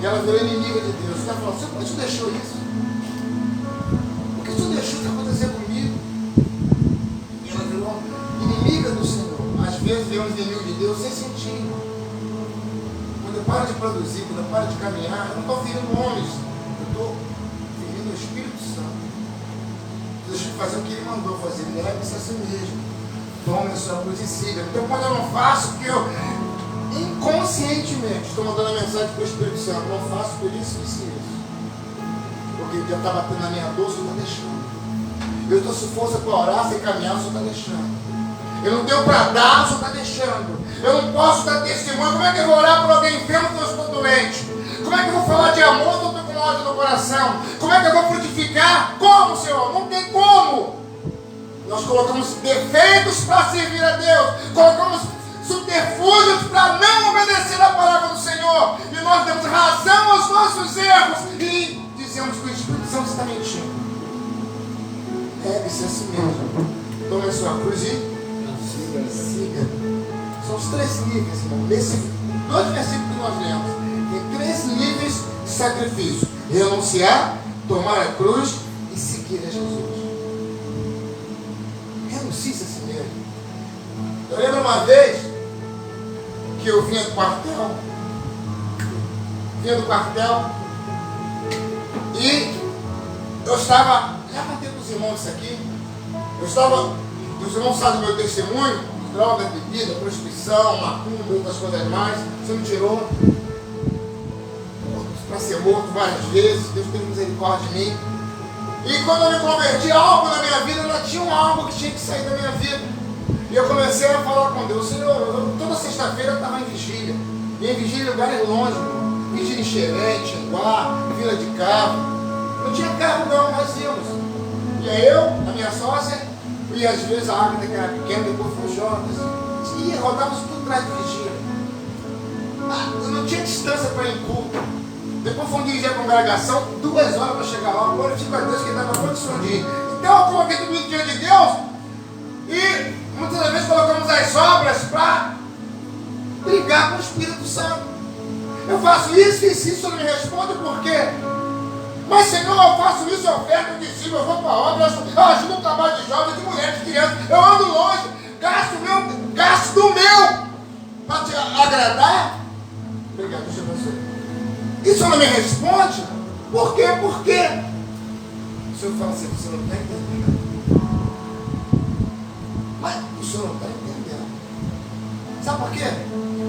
E ela virou inimiga de Deus. Ela falou: você pode deixou isso? Isso deixou de acontecer comigo. E ela virou inimiga do Senhor. Às vezes viramos inimigo de Deus sem sentir. Quando eu paro de produzir, quando eu paro de caminhar, eu não estou ferindo homens, eu estou ferindo o Espírito Santo. Deus tem que fazer o que Ele mandou fazer. Negue-se a si mesmo. Tome a sua cruz e siga. Então quando eu não faço, porque eu inconscientemente estou mandando a mensagem para o Espírito Santo, não faço por isso e isso. Porque Deus está batendo na minha dor, o Senhor está deixando. Eu estou sem força para orar, sem caminhar, o Senhor está deixando. Eu não tenho para dar, o Senhor está deixando. Eu não posso dar testemunho. Como é que eu vou orar por alguém enfermo quando eu estou doente? Como é que eu vou falar de amor quando eu estou com ódio no coração? Como é que eu vou frutificar? Como, Senhor? Não tem como. Nós colocamos defeitos para servir a Deus. Colocamos subterfúgios para não obedecer a palavra do Senhor. E nós demos razão aos nossos erros. E dizemos que o Espírito Santo está mentindo. Negue-se a si mesmo. Tome a sua cruz e siga. São os 3 níveis, irmão. Nesses 2 versículos que nós lemos, tem 3 níveis de sacrifício: renunciar, tomar a cruz e seguir a Jesus. Renuncie-se a si mesmo. Eu lembro uma vez, porque eu vinha do quartel. E eu estava, já matei com os irmãos isso aqui, os irmãos sabem do meu testemunho, droga, bebida, prostituição, macumba, outras coisas mais, você não tirou, para ser morto várias vezes, Deus teve misericórdia de mim. E quando eu me converti, algo na minha vida, ainda tinha algo que tinha que sair da minha vida. E eu comecei a falar com Deus, Senhor, toda sexta-feira eu estava em vigília, e em vigília em lugares longe, vigília em Xerém, Xinguá, Vila de Cabo. Não tinha carro não, nós íamos. E aí eu, a minha sócia, e às vezes a água que era pequena, depois foi o Jonas, e rodávamos tudo atrás de vigília. Eu não tinha distância para ir em culto. Depois fomos dirigir a congregação, 2 horas para chegar lá, glorifico a Deus que dava condição de ir. Então eu coloquei tudo isso diante de Deus, e muitas das vezes colocamos as obras para brigar com o Espírito Santo. Eu faço isso, o Senhor me responde por quê? Mas Senhor, eu faço isso, eu oferto, eu discípulo, eu vou para a obra, eu ajudo no trabalho de jovens, de mulheres, de crianças, eu ando longe, gasto do meu para te agradar. Obrigado, Deus te abençoe. E o Senhor não me responde? Por quê? Por quê? O Senhor fala assim, você não está entendendo. Mas o Senhor não está entendendo. Sabe por quê?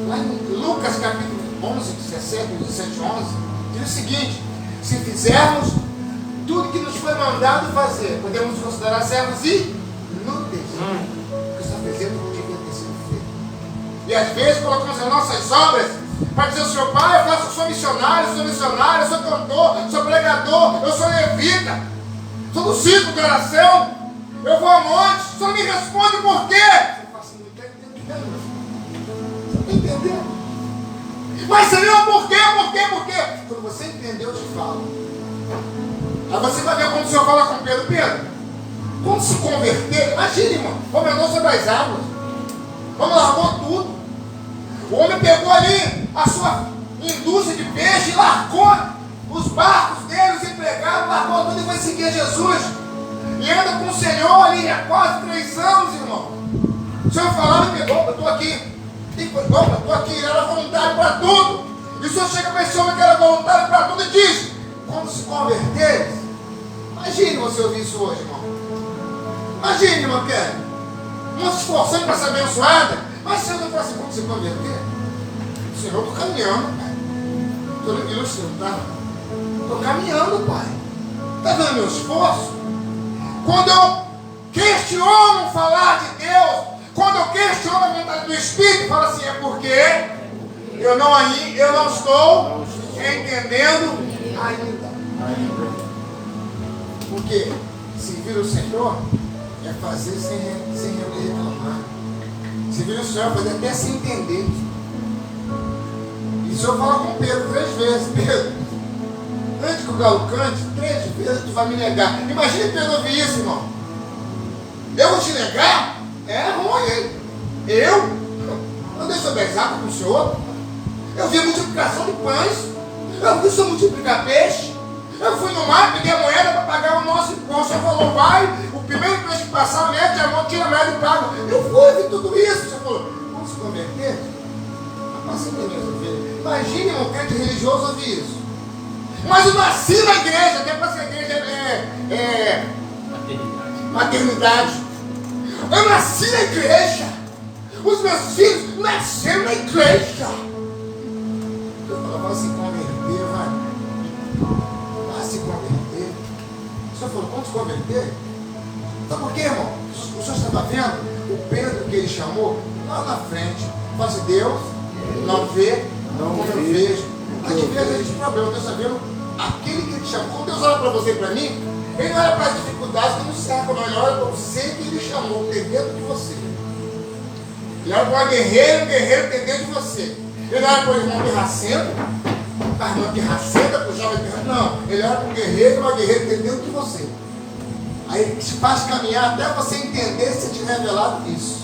Lá em Lucas capítulo 11, 17, 17, 11, diz o seguinte: se fizermos tudo que nos foi mandado fazer, podemos nos considerar servos inúteis. Porque só fazendo o que devia ter sido feito. E às vezes colocamos as nossas obras para dizer ao Senhor, Pai, eu sou missionário, eu sou cantor, sou pregador, eu sou levita, sou do círculo de oração, eu vou a monte, o Senhor me responde por quê? Você fala assim, não está entendendo. Você não está entendendo. Mas Senhor, por quê? Quando você entender, eu te falo. Aí você vai ver quando o Senhor fala com Pedro, quando se converter, imagine, irmão, o homem andou sobre as águas, o homem largou tudo. O homem pegou ali a sua indústria de peixe e largou os barcos dele, os empregados, largou tudo e foi seguir Jesus. E anda com o Senhor ali há quase 3 anos, irmão. O Senhor falava e pegou, eu estou aqui. Ele era voluntário para tudo. E o Senhor chega para esse homem que era voluntário para tudo e diz: quando se converter, imagine você ouvir isso hoje, irmão. Imagine, irmão, não se esforçando para ser abençoada. Mas se eu não faço quando se converter, Senhor, eu estou caminhando, pai. Estou ilustrando, tá? Estou caminhando, pai. Está vendo meu esforço? Quando eu questiono falar de Deus, quando eu questiono a vontade do Espírito, fala assim, é porque eu não estou entendendo ainda. Porque servir o Senhor é fazer sem reclamar. Servir o Senhor é fazer até se entender. E o Senhor fala com Pedro 3 vezes, Pedro, antes que o galo cante, 3 vezes tu vai me negar. Imagina Pedro ouvir isso, irmão. Eu vou te negar? É ruim, hein? Eu andei sobre as águas com o Senhor. Eu vi a multiplicação de pães. Eu vi o Senhor multiplicar peixe. Eu fui no mar, peguei a moeda para pagar o nosso imposto. O Senhor falou, vai, o primeiro peixe que passar, mete a mão, tira a moeda e paga. Eu fui, vi tudo isso. O Senhor falou, vamos se converter? Imagine um crente religioso ouvir isso. Mas eu nasci na igreja, até para essa igreja é maternidade. Eu nasci na igreja. Os meus filhos nasceram na igreja. Eu falava, vai se converter, vai se converter. O Senhor falou, vamos se converter? Sabe por quê, irmão? O Senhor estava vendo o Pedro que ele chamou lá na frente. Fala assim, Deus não vê como eu vejo. Às vezes a gente tem problema, Deus está vendo aquele que ele chamou. Quando Deus olha para você e para mim, ele não olha para as dificuldades que nos cercam, não. Ele olha para você que ele chamou, que tem dentro de você. Ele olha para um guerreiro que tem dentro de você. Ele olha para o irmão pirracento, para a irmã pirracenta, para o jovem pirracento. Não, ele olha para um guerreiro que tem dentro de você. Aí ele te faz caminhar até você entender se te revelado isso.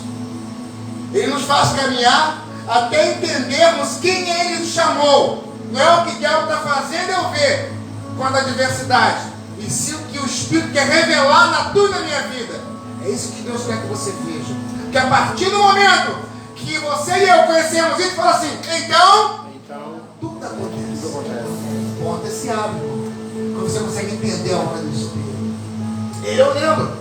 Ele nos faz caminhar até entendermos quem ele nos chamou. Não é o que o diabo está fazendo eu ver quando a adversidade. E sim o que o Espírito quer revelar na tua e na minha vida. É isso que Deus quer que você veja. Que a partir do momento que você e eu conhecemos isso, fala assim, então tudo acontece. Porta se abre, quando você consegue entender a obra do Espírito. Eu lembro,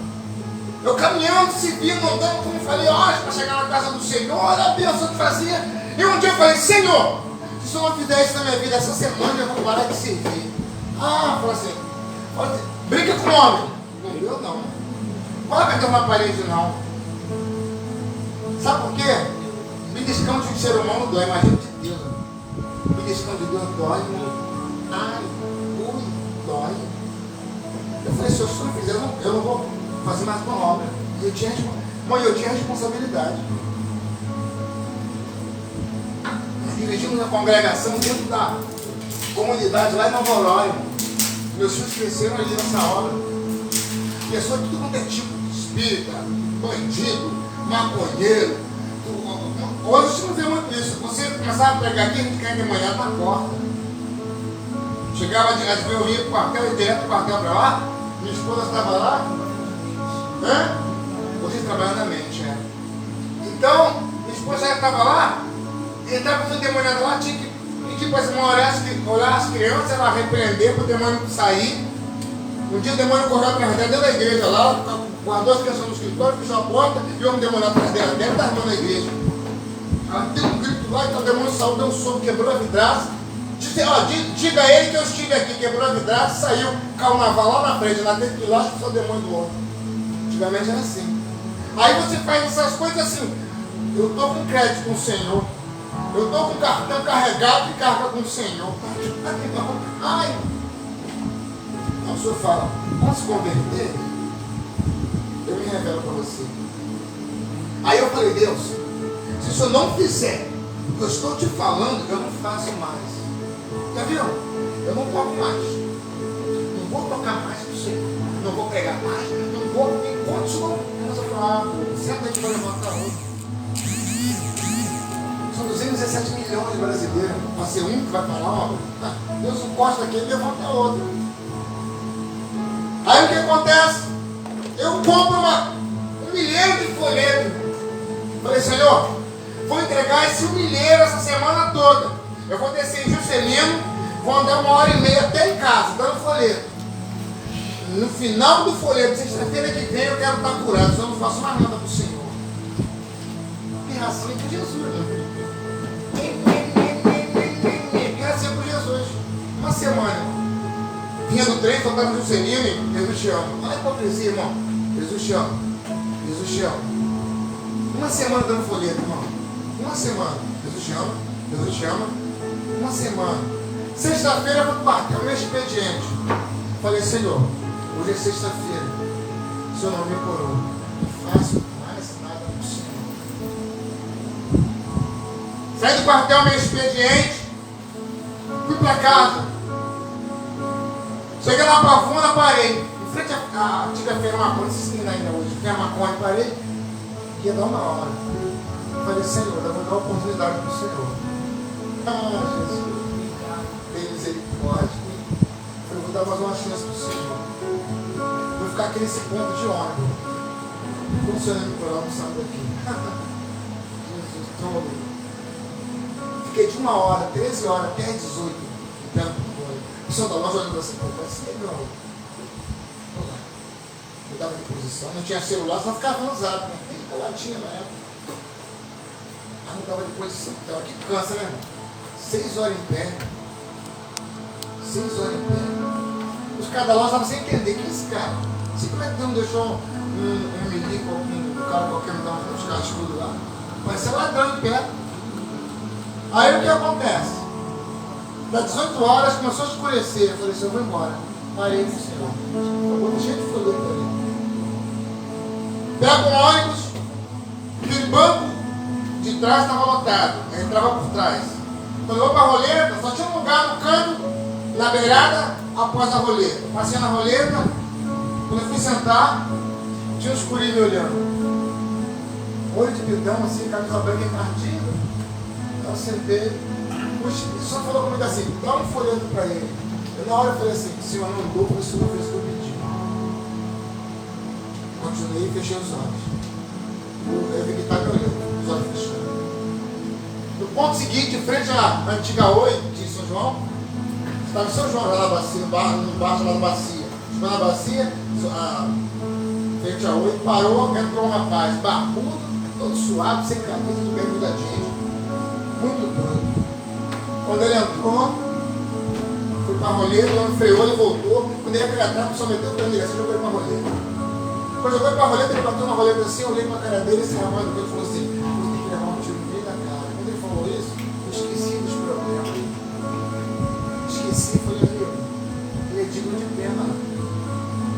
eu caminhando, seguindo, andando, como falei, horas para chegar na casa do Senhor, olha a bênção que fazia. E um dia eu falei, Senhor, se eu não fizer isso na minha vida essa semana, eu vou parar de servir. Falei assim, brinca com o homem. Eu não. Coloca Deus na parede, não. Sabe por quê? Beliscão de um ser humano dói, imagina de Deus. Beliscão de Deus dói. Ai, ui, dói. Eu falei, se eu não fizer, eu não vou fazer mais uma obra. E eu tinha responsabilidade. Nós dirigimos a congregação dentro da comunidade lá em Nova Aurora. Meus filhos cresceram ali nessa obra. Pessoas de tudo quanto é tipo de espírita, bandido, maconheiro. Hoje você não vê muito isso. Você começava a pregar aqui, a gente caía de manhã na porta. Chegava de ver eu ia para o quartel e direto do quartel para lá. Minha esposa estava lá. Vocês trabalham na mente, Então, minha esposa já estava lá. E estava tudo demoniado lá, tinha que pedir para essa mulher olhar as crianças, ela repreender para o demônio sair. Um dia o demônio correu atrás dela dentro da igreja lá, guardou as crianças no escritório, fechou a porta e o homem demônio atrás dela dentro da irmã da igreja. Ela deu um grito lá, então o demônio saiu, deu um soco, quebrou a vidraça. Diga a ele que eu estive aqui, quebrou a vidraça, saiu, caiu na vala lá na frente, lá dentro de lá, só o demônio do homem. Antigamente era assim. Aí você faz essas coisas assim, eu estou com crédito com o Senhor, eu estou com o cartão carregado e carga com o Senhor. Ai! Então o Senhor fala, vamos se converter? Eu me revelo para você. Aí eu falei, Deus, se o Senhor não fizer o que eu estou te falando, eu não faço mais. Já viu? Eu não toco mais. Não vou tocar mais para o Senhor. Não vou pregar mais. Não vou, enquanto o Senhor começa a falar, senta aí que vai levantar outro. São 217 milhões de brasileiros. Vai ser um que vai falar, Deus encosta aqui e levanta outro. Aí o que acontece? Eu compro um milheiro de folheto. Falei, Senhor, vou entregar esse 1 milheiro essa semana toda. Eu vou descer em Juscelino, vou andar 1h30 até em casa, dando folheto. No final do folheto, sexta-feira que vem, eu quero estar curado, senão eu não faço mais nada para o Senhor. Pirracinha por Jesus, Pirracinha por Jesus. Uma semana. Vinha do trem, voltava no Juscelino, Jesus te ama. Olha a hipocrisia, irmão. Jesus te ama. Jesus te ama. Uma semana dando folheto, irmão. Uma semana. Jesus te ama. Jesus te ama. Uma semana. Sexta-feira eu vou bater o meu expediente. Falei, Senhor, hoje é sexta-feira. O Senhor não me curou. Não faço mais nada para o Senhor. Saí do quartel, meu expediente. Fui para casa. Cheguei lá para a funda, parei. Em frente à antiga feira Macone, não sei se ainda hoje. Feira Macone, parei. Ia dar uma hora. Falei, Senhor, eu vou dar oportunidade para o Senhor. Jesus, tem misericórdia. Eu vou dar mais uma chance para o Senhor. Vou ficar aqui nesse ponto de ônibus. Como o Senhor me curou, não sabe daqui. Jesus, todo. Fiquei de 1 hora, 13 horas, até 18. O Senhor da loja olhando assim, vai ser legal. Mudava de posição, não tinha celular, só ficava no zap. Lá tinha na época. Aí mudava de posição. Então aqui cansa, né, irmão? 6 horas em pé. 6 horas em pé. Os caras da loja estavam sem entender. Quem é esse cara? Se como é que não deixou um milico, um cara qualquer, não dá uns caras tudo lá? Parecia ladrão em pé. Aí o que acontece? Das 18 horas começou a escurecer. Eu falei assim, eu vou embora. Parei no Senhor. Acabou cheio de folheto ali. Pego um ônibus, aquele banco de trás estava lotado. Eu entrava por trás. Quando eu vou para a roleta, só tinha um lugar no canto, na beirada, após a roleta. Passei na roleta, quando eu fui sentar, tinha um escurinho me olhando. Olho de bidão, assim, camisa branca encardida. Eu sentei. Ele só falou comigo assim, dá um folheto para ele. Eu na hora eu falei assim, Senhor não dou, porque o Senhor fez o que eu pedi. Continuei e fechei os olhos. Eu vi que estava me olhando, os olhos fechados. No ponto seguinte, em frente à antiga Oi de São João, estava em São João, lá na bacia, no baixo lá na bacia. Chegou na bacia, frente à Oi, parou, entrou um rapaz barbudo, todo suado, sem camisa, do meio da gente. Muito doido. Quando ele entrou, foi para a roleta, ele freou, ele voltou. Quando ele ia catar, só meteu o pé nele, assim, jogou ele para a roleta. Quando jogou ele para a roleta, ele bateu na roleta assim, eu olhei para a cara dele, esse rapaz do meio falou assim: você tem que levar um tiro no meio da cara. Quando ele falou isso, eu esqueci dos problemas. Esqueci, falei, amigo, ele é digno de pena.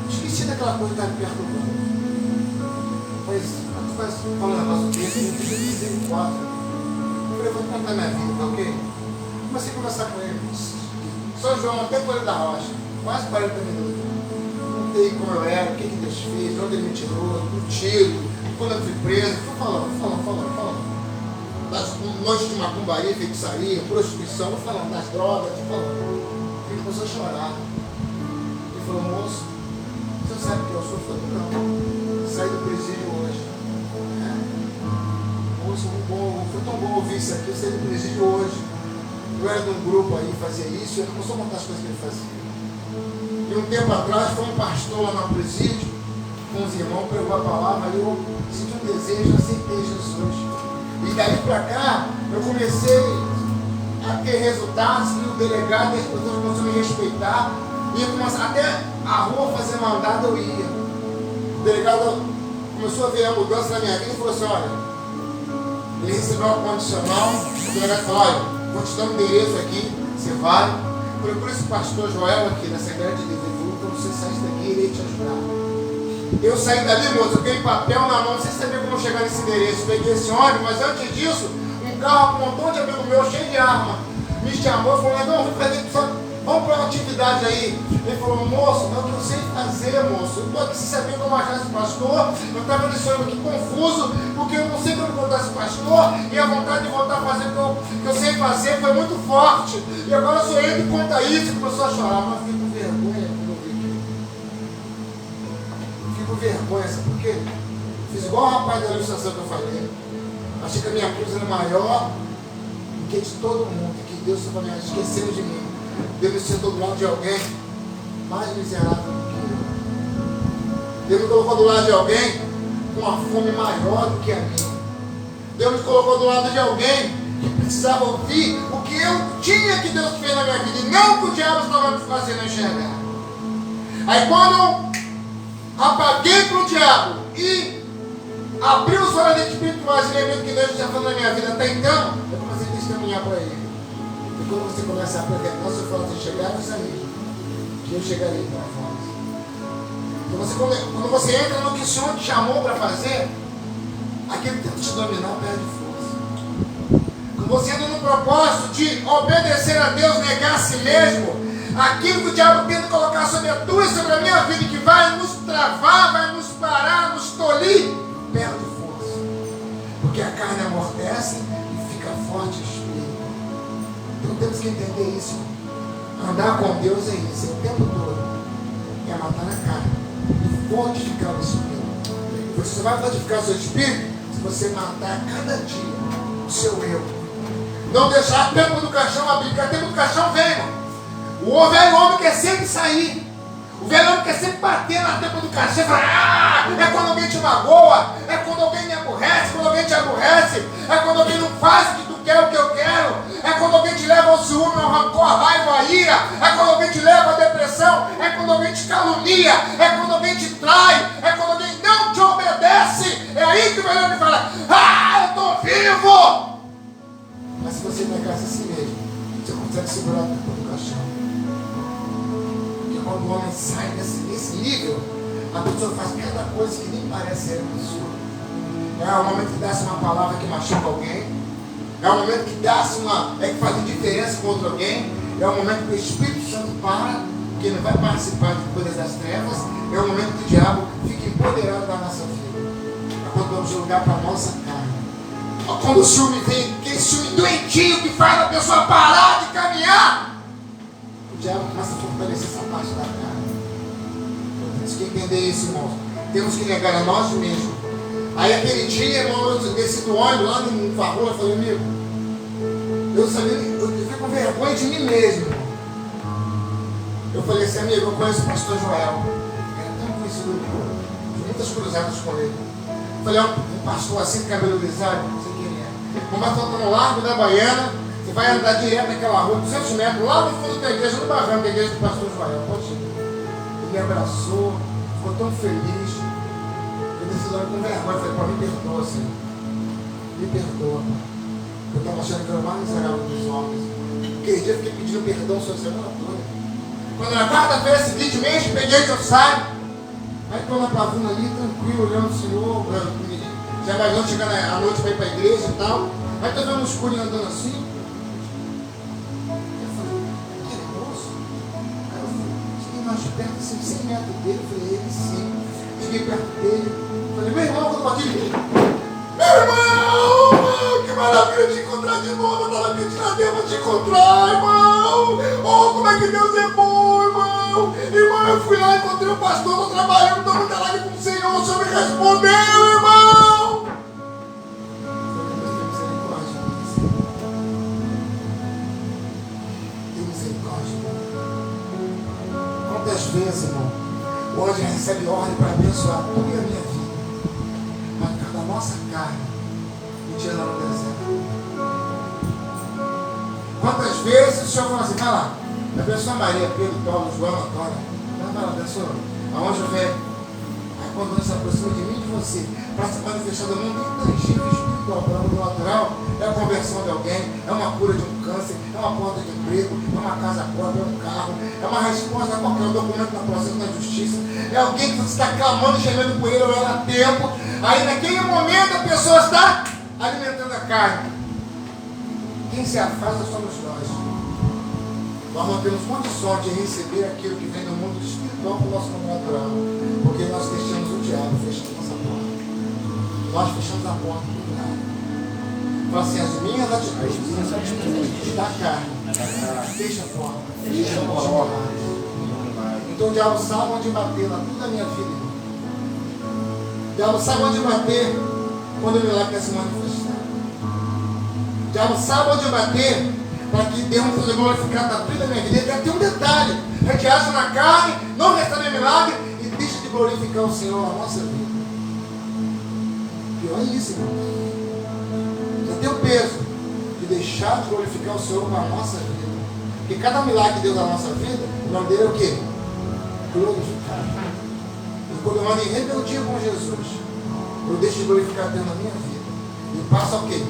Esqueci daquela coisa que estava perto do mundo. Mas, tu faz falando um negócio desse, eu fiz misericórdia. Eu falei, vou contar minha vida, tá ok? Comecei a conversar com ele. São João, até Coelho da Rocha, quase 40 minutos. Contei como eu era, o que Deus fez, onde ele me tirou, do tiro, quando eu fui preso. Fui falando. Das noites de macumbaria, feitiçaria, prostituição, fui falando das drogas, fui falando. Ele começou a chorar. Ele falou, moço, você sabe que eu sou? Eu falei, não. Saí do presídio hoje. Moço, foi tão bom ouvir isso aqui, eu saí do presídio hoje. Eu era de um grupo aí, fazia isso, e ele começou a contar as coisas que ele fazia. E um tempo atrás, foi um pastor lá no presídio, com os irmãos, pregou a palavra, e eu senti um desejo, aceitei Jesus. E daí pra cá, eu comecei a ter resultados, e o delegado, as pessoas começaram a me respeitar, e eu comecei, até a rua fazer mandado, eu ia. O delegado começou a ver a mudança na minha vida e falou assim, olha, ele recebeu uma condicional, o delegado falou, olha, vou te dar um endereço aqui, você vai. Procura esse pastor Joel aqui na Assembleia de Deus. Ele falou, quando você sair daqui, ele irei te ajudar. Eu saí dali, moço, eu peguei papel na mão, não sei se sabia como chegar nesse endereço. Eu peguei esse ônibus, mas antes disso, um carro com um montão de amigo meu, cheio de arma, me chamou e falou, não, vamos fazer só. Vamos para uma atividade aí. Ele falou, moço, não é o que eu sei fazer, moço. Eu estou aqui sem saber como achar esse pastor. Eu estava nesse ônibus aqui confuso, porque eu não sei como encontrar esse pastor. E a vontade de voltar a fazer o que eu sei fazer foi muito forte. E agora eu sou ele que conta isso e começou a chorar. Mas fico com vergonha quando eu vi aquilo. Fico com vergonha, sabe por quê? Fiz igual o rapaz da ilustração que eu falei. Achei que a minha cruz era maior do que de todo mundo. Que Deus esqueceu de mim. Deus me sentou do lado de alguém mais miserável do que eu. Deus me colocou do lado de alguém com uma fome maior do que a minha. Deus me colocou do lado de alguém que precisava ouvir o que eu tinha que Deus fez na minha vida e não o que o diabo estava me fazendo enxergar. Aí quando eu apaguei para o diabo e abri os olhos espirituais e lembrei do que Deus tinha feito na minha vida até então, eu comecei a testemunhar para ele. E quando você começa a apresentar, você fala assim, chegares a mim, que eu chegarei para vós. Quando você entra no que o Senhor te chamou para fazer, aquele que tenta te dominar perde força. Quando você entra no propósito de obedecer a Deus, negar a si mesmo, aquilo que o diabo tenta colocar sobre a tua e sobre a minha vida, que vai nos travar, vai nos parar, nos tolir, perde força. Porque a carne amortece e fica forte o espírito. Então temos que entender isso. Andar com Deus é isso, é o tempo todo. É matar a carne e fortificar o espírito. Você só vai fortificar o seu espírito se você matar cada dia o seu eu. Não deixar a tampa do caixão abrir, porque a tampa do caixão vem, irmão. O velho homem quer sempre sair. O velho homem quer sempre bater na tampa do caixão e falar, é quando alguém te magoa, é quando alguém me aborrece, quando alguém te aborrece, é quando alguém não faz o que tu quer, o que eu quero, é quando alguém te leva ao ciúme, ao rancor, à raiva, à ira, é quando alguém te leva à depressão, é quando alguém te calunia, é quando alguém te trai, é quando alguém não te obedece. É aí que o velho homem fala, eu estou vivo. Mas se você negasse a si mesmo, você consegue segurar a tampa do caixão. Quando o homem sai desse nível, a pessoa faz cada coisa que nem parece ser absurda. É o momento que dá-se uma palavra que machuca alguém. É o momento que dá-se que faz diferença com outro alguém. É o momento que o Espírito Santo para, que ele não vai participar de coisas das trevas. É o momento que o diabo fica empoderado da nossa vida. É quando vamos julgar para a nossa carne. Quando o ciúme vem, aquele ciúme doentio que faz a pessoa parar de caminhar. O diabo começa a fortalecer essa parte da carne. Temos que entender isso, irmãos. Temos que negar a nós mesmos. Aí aquele dia, irmão, eu desci do ônibus lá no Farrola, eu falei, amigo, Eu fiquei com vergonha de mim mesmo. Eu falei assim, amigo, eu conheço o pastor Joel. Era tão conhecido, muitas cruzadas com ele. Eu falei, um pastor assim, cabelo grisalho, não sei quem é. Vamos estar no Largo da Baiana, você vai andar direto naquela rua, 200 metros, lá no fundo da igreja, no barranco da igreja do pastor Joel. Pode ir. Ele me abraçou, ficou tão feliz. Eu decidi com vergonha, falei, pô, me perdoa, Senhor. Me perdoa, pai. Eu estava achando que eu era o mais miserável dos homens. Aquele dia eu fiquei pedindo perdão sobre a semana toda. Quando na quarta-feira seguinte, meio expediente, eu saio. Aí estou na pavuna ali, tranquilo, olhando o Senhor, já vai não chegando à noite para ir para a igreja e tal. Aí estou vendo um escurinho andando assim. Eu falei, aquele moço? Aí eu cheguei mais perto, assim, 100 metros dele. Eu falei, ele sim. Cheguei perto dele. Falei, meu irmão, quando eu bati ele. Meu irmão, que maravilha te encontrar de novo. Eu estava pedindo a Deus para te encontrar, irmão. Oh, como é que Deus é bom, irmão. Irmão, eu fui lá, encontrei o pastor, estou trabalhando, estou muito alegre com o Senhor. O Senhor me respondeu, irmão. Tem misericórdia. Quantas vezes, irmão, o anjo recebe ordem para abençoar tu e a minha vida. Da nossa carne e tira no deserto. Quantas vezes o Senhor fala assim, vai lá, abençoa Maria, Pedro, Paulo, João, Antônio, vai lá, abençoa, aonde eu venho. Aí quando Deus se aproxima de mim e de você, para se manifestar do mundo intangível, espiritual, para o mundo natural, é a conversão de alguém, é uma cura de um câncer, é uma porta de emprego, é uma casa própria, é um carro, é uma resposta a qualquer documento na processo da justiça, é alguém que você está clamando, gemendo por ele, ou ela há tempo. Aí naquele momento a pessoa está alimentando a carne. Quem se afasta somos nós. Nós não temos condições de receber aquilo que vem do mundo espiritual para o nosso mundo natural. Porque nós deixamos o diabo fechando nossa porta. Nós fechamos a porta do diabo. Fala assim, as minhas atitudes da carne. Fecha a porta. Fecha a porta. Então o diabo sabe onde bater na toda a minha vida, irmão. O diabo sabe onde bater quando o milagre quer se manifestar. O diabo sabe onde bater para que Deus seja glorificado na vida da minha vida. E tem um detalhe: a gente age na carne, não recebe milagre e deixa de glorificar o Senhor na nossa vida. Pior é isso, irmão. Já tem o peso de deixar de glorificar o Senhor na nossa vida. Porque cada milagre de Deus na nossa vida, o nome dele é o quê? Glorificar. Quando eu ando em rebeldia com Jesus, eu deixo de glorificar Deus na minha vida. E passa o quê?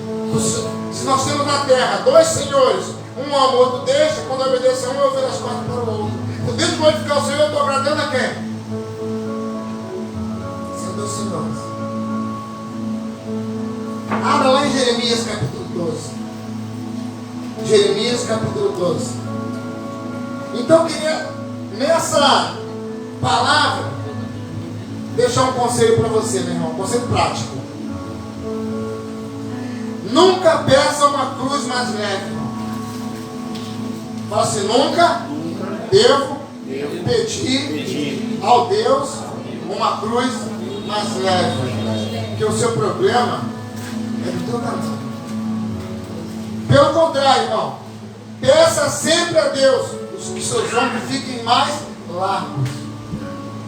Se nós temos na terra dois senhores, um ama, o outro deixa, quando eu obedeço a um, eu viro as costas para o outro. Eu deixo de glorificar o Senhor, eu estou agradando a quem? São dois senhores. Abra lá em Jeremias capítulo 12. Jeremias capítulo 12. Então eu queria, nessa palavra, deixar um conselho para você, meu irmão, um conselho prático. Nunca peça uma cruz mais leve, irmão. Fala assim, nunca devo pedir ao Deus uma cruz mais leve. Porque o seu problema é do teu tamanho. Pelo contrário, irmão, peça sempre a Deus que seus ombros fiquem mais largos,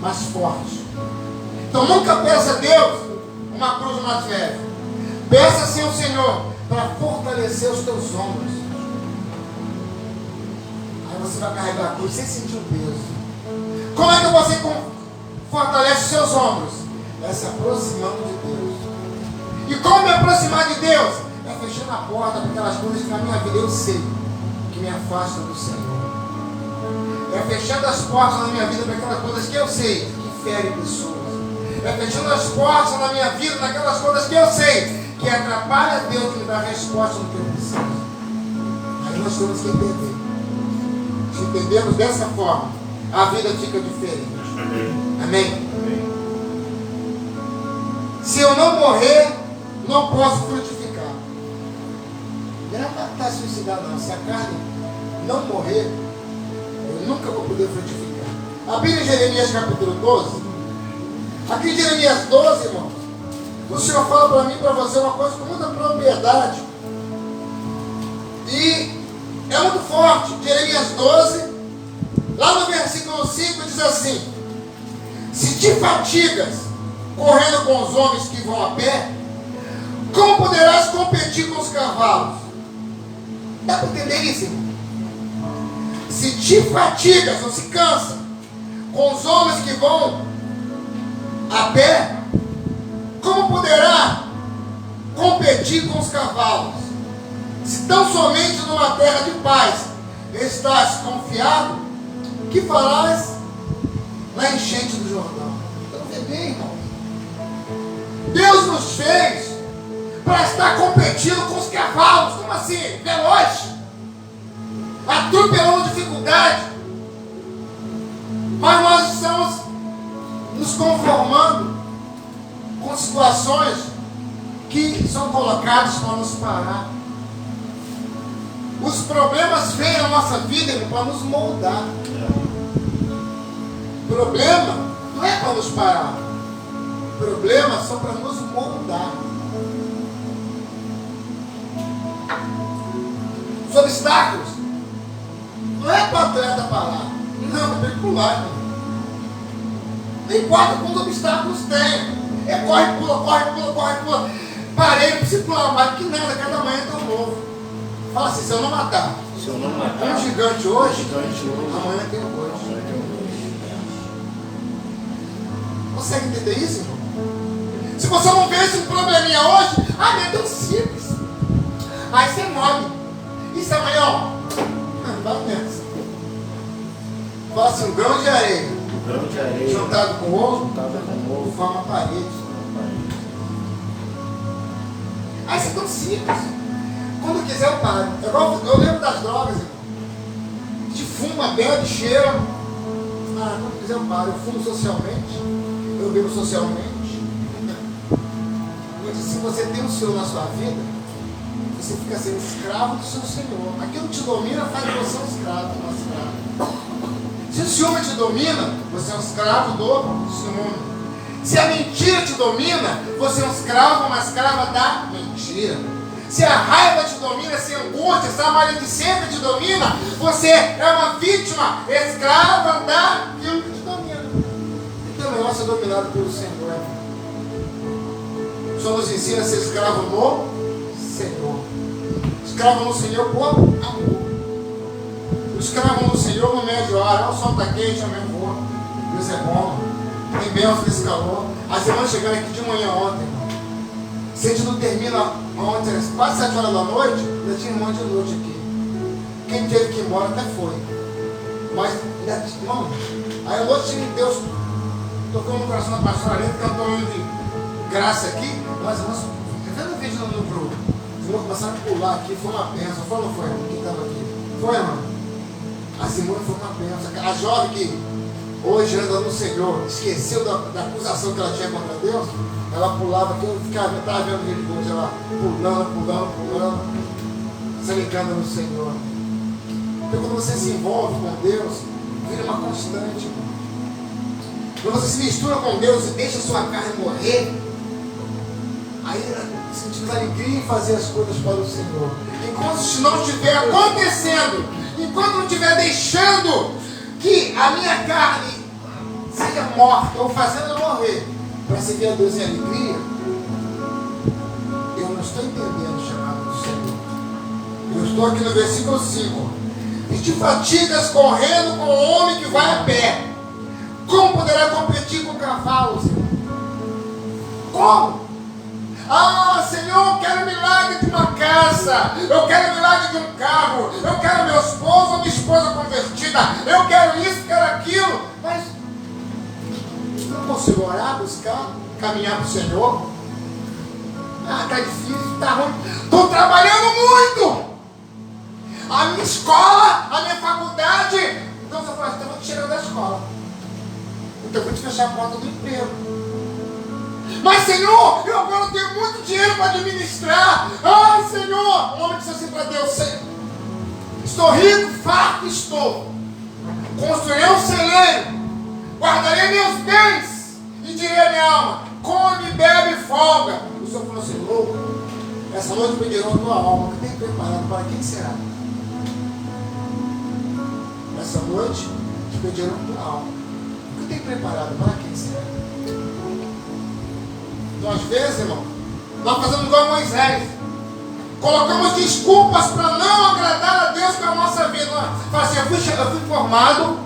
mais fortes. Então nunca peça a Deus uma cruz mais leve. Peça sim ao Senhor para fortalecer os teus ombros. Aí você vai carregar a cruz sem sentir o peso. Como é que você fortalece os seus ombros? É se aproximando de Deus. E como me aproximar de Deus? É fechando a porta para aquelas coisas que na minha vida eu sei que me afastam do Senhor. É fechando as portas na minha vida para aquelas coisas que eu sei que ferem pessoas. É fechando as portas na minha vida naquelas coisas que eu sei que atrapalha Deus de me dar resposta no que eu preciso. Aí nós temos que entender. Se entendemos dessa forma, a vida fica diferente. Amém? Se eu não morrer, não posso frutificar. Não é matar, suicidar, não. Se a carne não morrer, eu nunca vou poder frutificar. A Bíblia em Jeremias capítulo 12. Aqui em Jeremias 12, irmãos, o Senhor fala para mim e para você uma coisa com muita propriedade. E É muito forte. Jeremias 12, lá no versículo 5 diz assim: se te fatigas correndo com os homens que vão a pé, como poderás competir com os cavalos? Dá para entender isso, irmão? Se te fatigas ou se cansa com os homens que vão a pé, como poderá competir com os cavalos? Se tão somente numa terra de paz estás confiado, que farás na enchente do Jordão? Então vê bem, irmão. Deus nos fez para estar competindo com os cavalos. Como assim? Veloz, atropelando dificuldade. Mas nós estamos nos conformando com situações que são colocadas para nos parar. Os problemas vêm na nossa vida, irmão, para nos moldar. Problema não é para nos parar. Problemas são para nos moldar. Os obstáculos não é para o atleta parar. Não, tem que pular, irmão. Não importa quantos obstáculos tem. É corre, pula, corre, pula, corre, pula. Parei, não precisa pular mais, que nada, cada manhã é tão novo. Fala assim, se eu não matar um gigante hoje, amanhã tem um hoje. Consegue entender isso, irmão? Se você não vê esse probleminha hoje, é tão simples. Aí você morre. Isso amanhã, ó. Vai nessa. Fala assim, um grão de areia. Juntado com ovo, forma parede. Aí isso é tão simples. Quando quiser eu paro. Eu lembro das drogas, irmão. De fuma, bebe, cheira. Quando quiser eu paro. Eu fumo socialmente. Eu bebo socialmente. Se você tem o Senhor na sua vida, você fica sendo escravo do seu Senhor. Aquilo que te domina faz de você um escravo, uma escrava. Se o ciúme te domina, você é um escravo do ciúme. Se a mentira te domina, você é um escravo, uma escrava da mentira. Se a raiva te domina, se a angústia, se a maledicência te domina, você é uma vítima, escrava daquilo que te domina. Então o negócio é dominado pelo Senhor. O Senhor nos ensina a ser escravo no Senhor. Escravo no Senhor por amor. O escravo no Senhor não mede hora. O sol está quente, eu mesmo vou. Deus é bom. Tem bênção nesse calor. A semana chegando aqui de manhã ontem. Se a gente não termina ontem, quase 7 horas da noite, ainda tinha irmão de noite aqui. Quem teve que ir embora até foi. Mas, irmão, aí a noite Deus tocou no coração da pastora Lenta, cantou um de graça aqui. Mas, vendo o vídeo no grupo, os irmãos começaram a pular aqui, foi uma bênção. Foi ou não foi? Quem estava aqui? Foi, irmão? A Simone foi uma bênção. A jovem que hoje anda no Senhor, esqueceu da acusação que ela tinha contra Deus, ela pulava aqui, eu estava vendo o vídeo hoje, ela pulando, se ligando no Senhor. Porque quando você se envolve com Deus, vira uma constante. Quando você se mistura com Deus e deixa a sua carne morrer, aí sentimos alegria em fazer as coisas para o Senhor. Enquanto isso não estiver acontecendo, enquanto não estiver deixando que a minha carne seja morta ou fazendo ela morrer para servir a Deus em alegria, eu não estou entendendo o chamado do Senhor. Eu estou aqui no versículo 5. E te fatigas correndo com o homem que vai a pé. Como poderá competir com cavalos? Como? Senhor, eu quero milagre de uma casa, eu quero milagre de um carro, eu quero meu esposo ou minha esposa convertida, eu quero isso, quero aquilo, mas não consigo orar, buscar, caminhar para o Senhor. Está difícil, está ruim, estou trabalhando muito, a minha escola, a minha faculdade. Então você fala, então eu vou te tirar da escola, então eu vou te fechar a porta do emprego. Mas, Senhor, eu agora tenho muito dinheiro para administrar. Senhor, o homem disse assim para Deus: Senhor, estou rico, farto estou. Construirei um celeiro, guardarei meus bens e direi à minha alma: come, bebe e folga. O Senhor falou assim: louco, essa noite pedirão a tua alma, que tem preparado para quem será? nessa noite te pediram por algo. O que tem preparado para quem será? Então, às vezes, irmão, nós fazemos igual a Moisés. Colocamos desculpas para não agradar a Deus com a nossa vida. Fala assim, eu fui formado.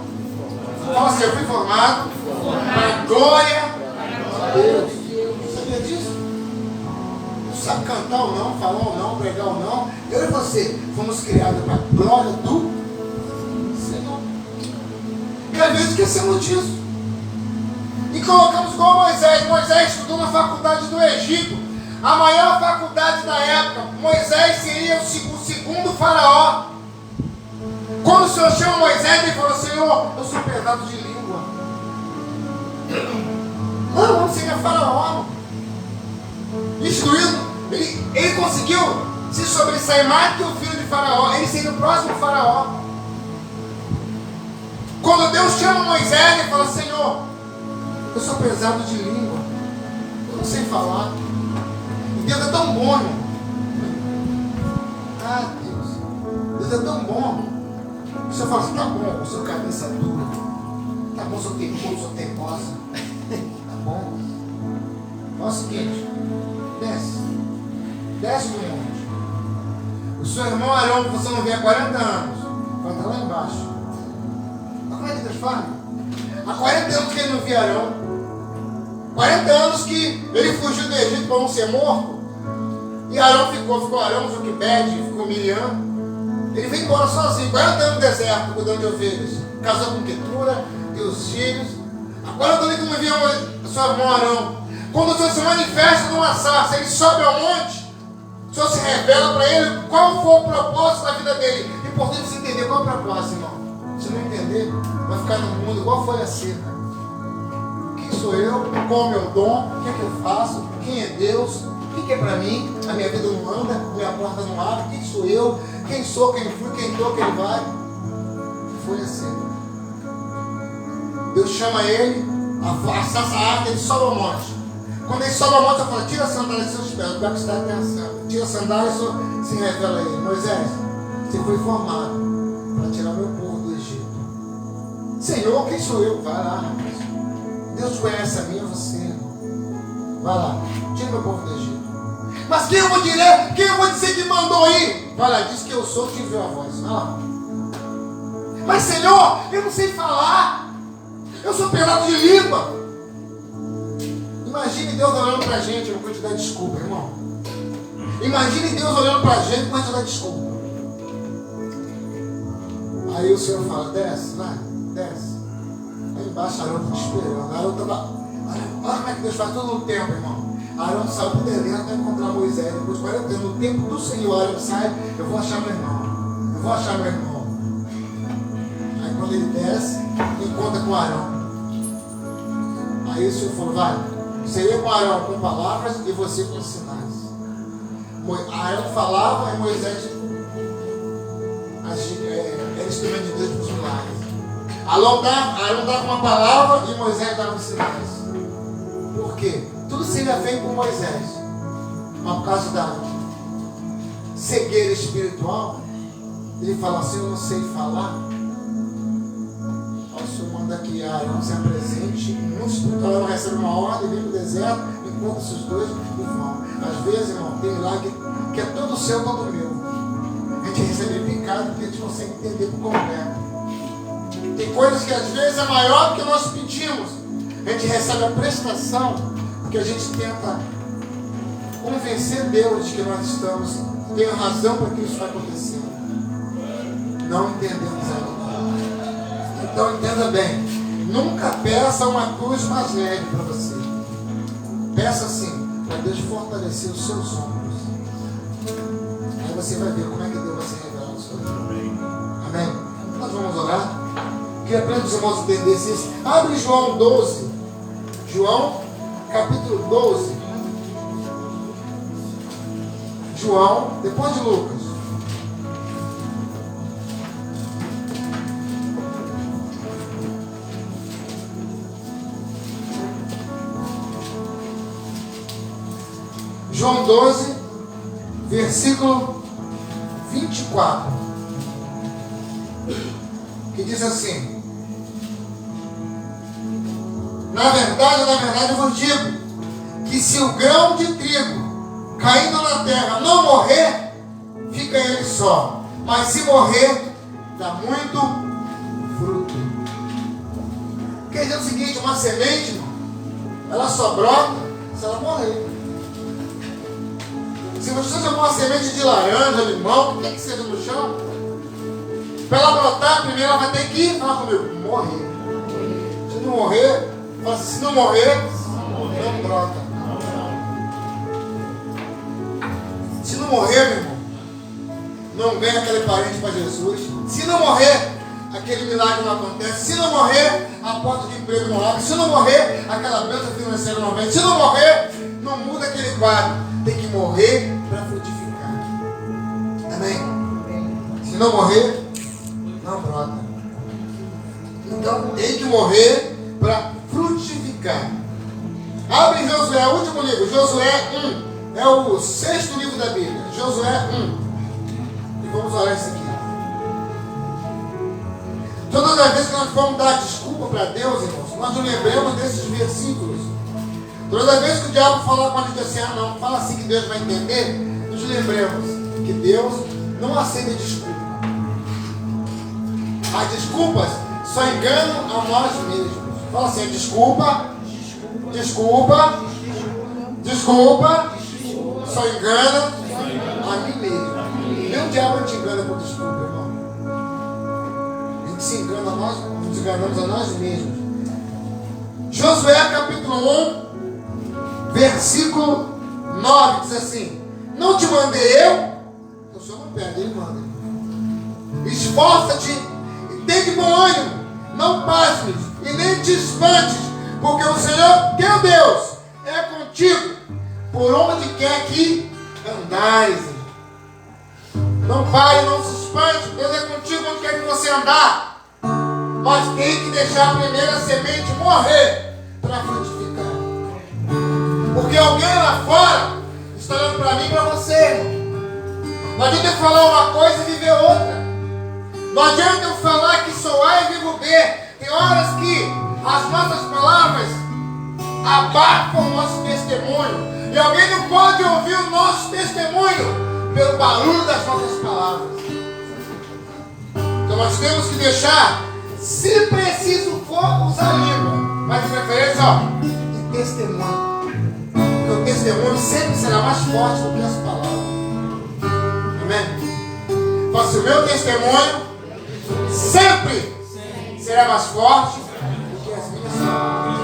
Fala assim, eu fui formado para a glória de Deus. Sabia disso? Não sabe cantar ou não, falar ou não, pregar ou não. Eu e você fomos criados para a glória do Senhor. E às vezes esquecemos disso. E colocamos igual Moisés. Moisés estudou na faculdade do Egito. A maior faculdade da época. Moisés seria o segundo faraó. Quando o Senhor chama Moisés, ele falou: Senhor, eu sou pesado de língua. Não seria faraó. Instruído, ele conseguiu se sobressair mais que o filho de faraó. Ele seria o próximo faraó. Quando Deus chama Moisés, ele fala: Senhor, eu sou pesado de língua, eu não sei falar. E Deus é tão bom, irmão. Ah, Deus é tão bom. O Senhor fala assim: tá bom, o seu cabeça dura, tá bom, o seu teimoso, sua teimosa, tá bom. Fala o seguinte: desce do monte. O seu irmão Arão, que você não vê há 40 anos, vai estar lá embaixo. Mas como é que Deus fala? Há 40 anos que ele não via Arão. 40 anos que ele fugiu do Egito para não ser morto. E Arão ficou Arão, Joquebede, ficou Miriam. Ele veio embora sozinho, 40 anos no deserto, cuidando de ovelhas. Casou com Quetura, teve os filhos. Há 40 anos que não via o seu irmão Arão. Quando o Senhor se manifesta numa sarça, ele sobe ao monte, o Senhor se revela para ele qual foi o propósito da vida dele. É importante você entender qual é o propósito, irmão. Se não entender, vai ficar no mundo igual folha seca. Quem sou eu? Qual é o meu dom? O que é que eu faço? Quem é Deus? O que é para mim? A minha vida não anda, a minha porta não abre. Quem sou eu? Quem sou, quem fui, quem estou, quem vai? Folha seca. Deus chama ele, a sarça arde, ele sobe ao monte. Quando ele sobe ao monte, eu falo: tira a sandália dos seus pés, o lugar que está pensando. Tira a sandália e se revela a ele: Moisés, você foi formado para tirar meu povo do Egito. Senhor, quem sou eu? Vai lá, rapaz. Deus conhece a mim e você, irmão. Vai lá, tira meu povo do Egito. Mas quem eu vou dizer? Quem eu vou dizer que mandou ir? Vai lá, diz que eu sou que enviou a voz. Vai lá. Mas Senhor, eu não sei falar. Eu sou pesado de língua. Imagine Deus olhando pra gente, uma quantidade de desculpa, irmão. Imagine Deus olhando pra gente, uma quantidade de desculpa. Aí o Senhor fala: desce, vai, desce. Aí embaixo Arão está te esperando. Arão estava. Olha como é que Deus faz tudo no tempo, irmão. Arão saiu para o deserto para encontrar Moisés. Depois de 40 anos, no tempo do Senhor, Arão sai: eu vou achar meu irmão. Eu vou achar meu irmão. Aí quando ele desce, encontra com Arão. Aí o Senhor falou: vai, seria com Arão com palavras e você com sinais. Arão falava e Moisés era instrumento de Deus para os milagres. Arão dava uma palavra e Moisés dava os sinais. Por quê? Tudo seria feito por Moisés. Mas por causa da cegueira espiritual, ele fala assim: eu não sei falar. O Senhor manda que Arão se apresente no espiritual, Arão recebe uma ordem, vem para o deserto, encontra esses dois e vão. Às vezes, irmão, tem milagre que é todo seu, todo meu. A gente recebe picado porque a gente não consegue entender por completo. Tem coisas que às vezes é maior do que nós pedimos. A gente recebe a prestação porque a gente tenta convencer Deus de que nós estamos, tem razão para que isso está acontecendo. Não entendemos ainda. Então entenda bem, nunca peça uma cruz mais leve para você. Peça assim, para Deus fortalecer os seus ombros. Aí você vai ver como é que Deus vai se revelar no seu vida. Amém? Nós vamos orar. Queria para os irmãos entenderem isso. Abre João 12. João, capítulo 12. João, depois de Lucas. João 12, versículo 24. que diz assim: na verdade, eu vos digo que se o grão de trigo caindo na terra não morrer, fica ele só. Mas se morrer, dá muito fruto. Quer dizer o seguinte, uma semente, irmão, ela só brota se ela morrer. Se você jogar uma semente de laranja, limão, o que tem que seja no chão, para ela brotar, primeiro ela vai ter que, fala comigo, morrer. Se não morrer, fala assim, se não morrer, não brota. Se não morrer, meu irmão, não ganha aquele parente para Jesus. Se não morrer, aquele milagre não acontece. Se não morrer, a porta de emprego não abre. Se não morrer, aquela bênção financeira não vem. Se não morrer, não muda aquele quadro. Tem que morrer para frutificar. Amém? Se não morrer, não brota. Então tem que morrer para frutificar. Abre Josué, o último livro, Josué 1. É o 6º livro da Bíblia, Josué 1. E vamos orar isso aqui. Todas as vezes que nós formos dar desculpa para Deus, irmãos, nós nos lembramos desses versículos. Todas as vezes que o diabo falar com a gente assim, não, fala assim que Deus vai entender, nos lembremos que Deus não aceita desculpa. As desculpas só enganam a nós mesmos. Fala assim, desculpa, só engana a mim mesmo. Nem o diabo te engana com desculpa, irmão. A gente se engana a nós, nos enganamos a nós mesmos. Josué capítulo 1, versículo 9, diz assim: não te mandei eu? O Senhor não pede, ele manda. Esforça-te e tem de bom ânimo, não pasmes e nem te espantes, porque o Senhor, teu Deus, é contigo por onde quer que andares. Não pare, não se espante, Deus é contigo onde quer que você andar. Mas tem que deixar a primeira semente morrer para frutificar. Porque alguém lá fora está olhando para mim e para você. Não adianta eu falar uma coisa e viver outra. Não adianta eu falar que sou A e vivo B. Tem horas que as nossas palavras abafam o nosso testemunho. E alguém não pode ouvir o nosso testemunho pelo barulho das nossas palavras. Então nós temos que deixar, se preciso for, usar a língua. Mas de preferência, de testemunho. Porque o testemunho sempre será mais forte do que as palavras. Amém? Então se o meu testemunho sempre será mais forte do que as minhas palavras.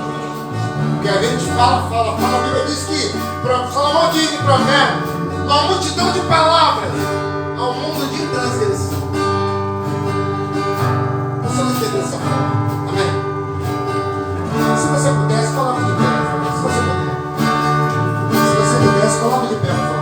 Porque a gente fala. A Bíblia diz que Salomão diz em Provérbios: uma multidão de palavras ao mundo de transgressão. Você não entendeu essa palavra? Amém? Se você pudesse, coloque de pé, por favor. Se você pudesse, coloque de pé, por favor.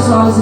Olhos e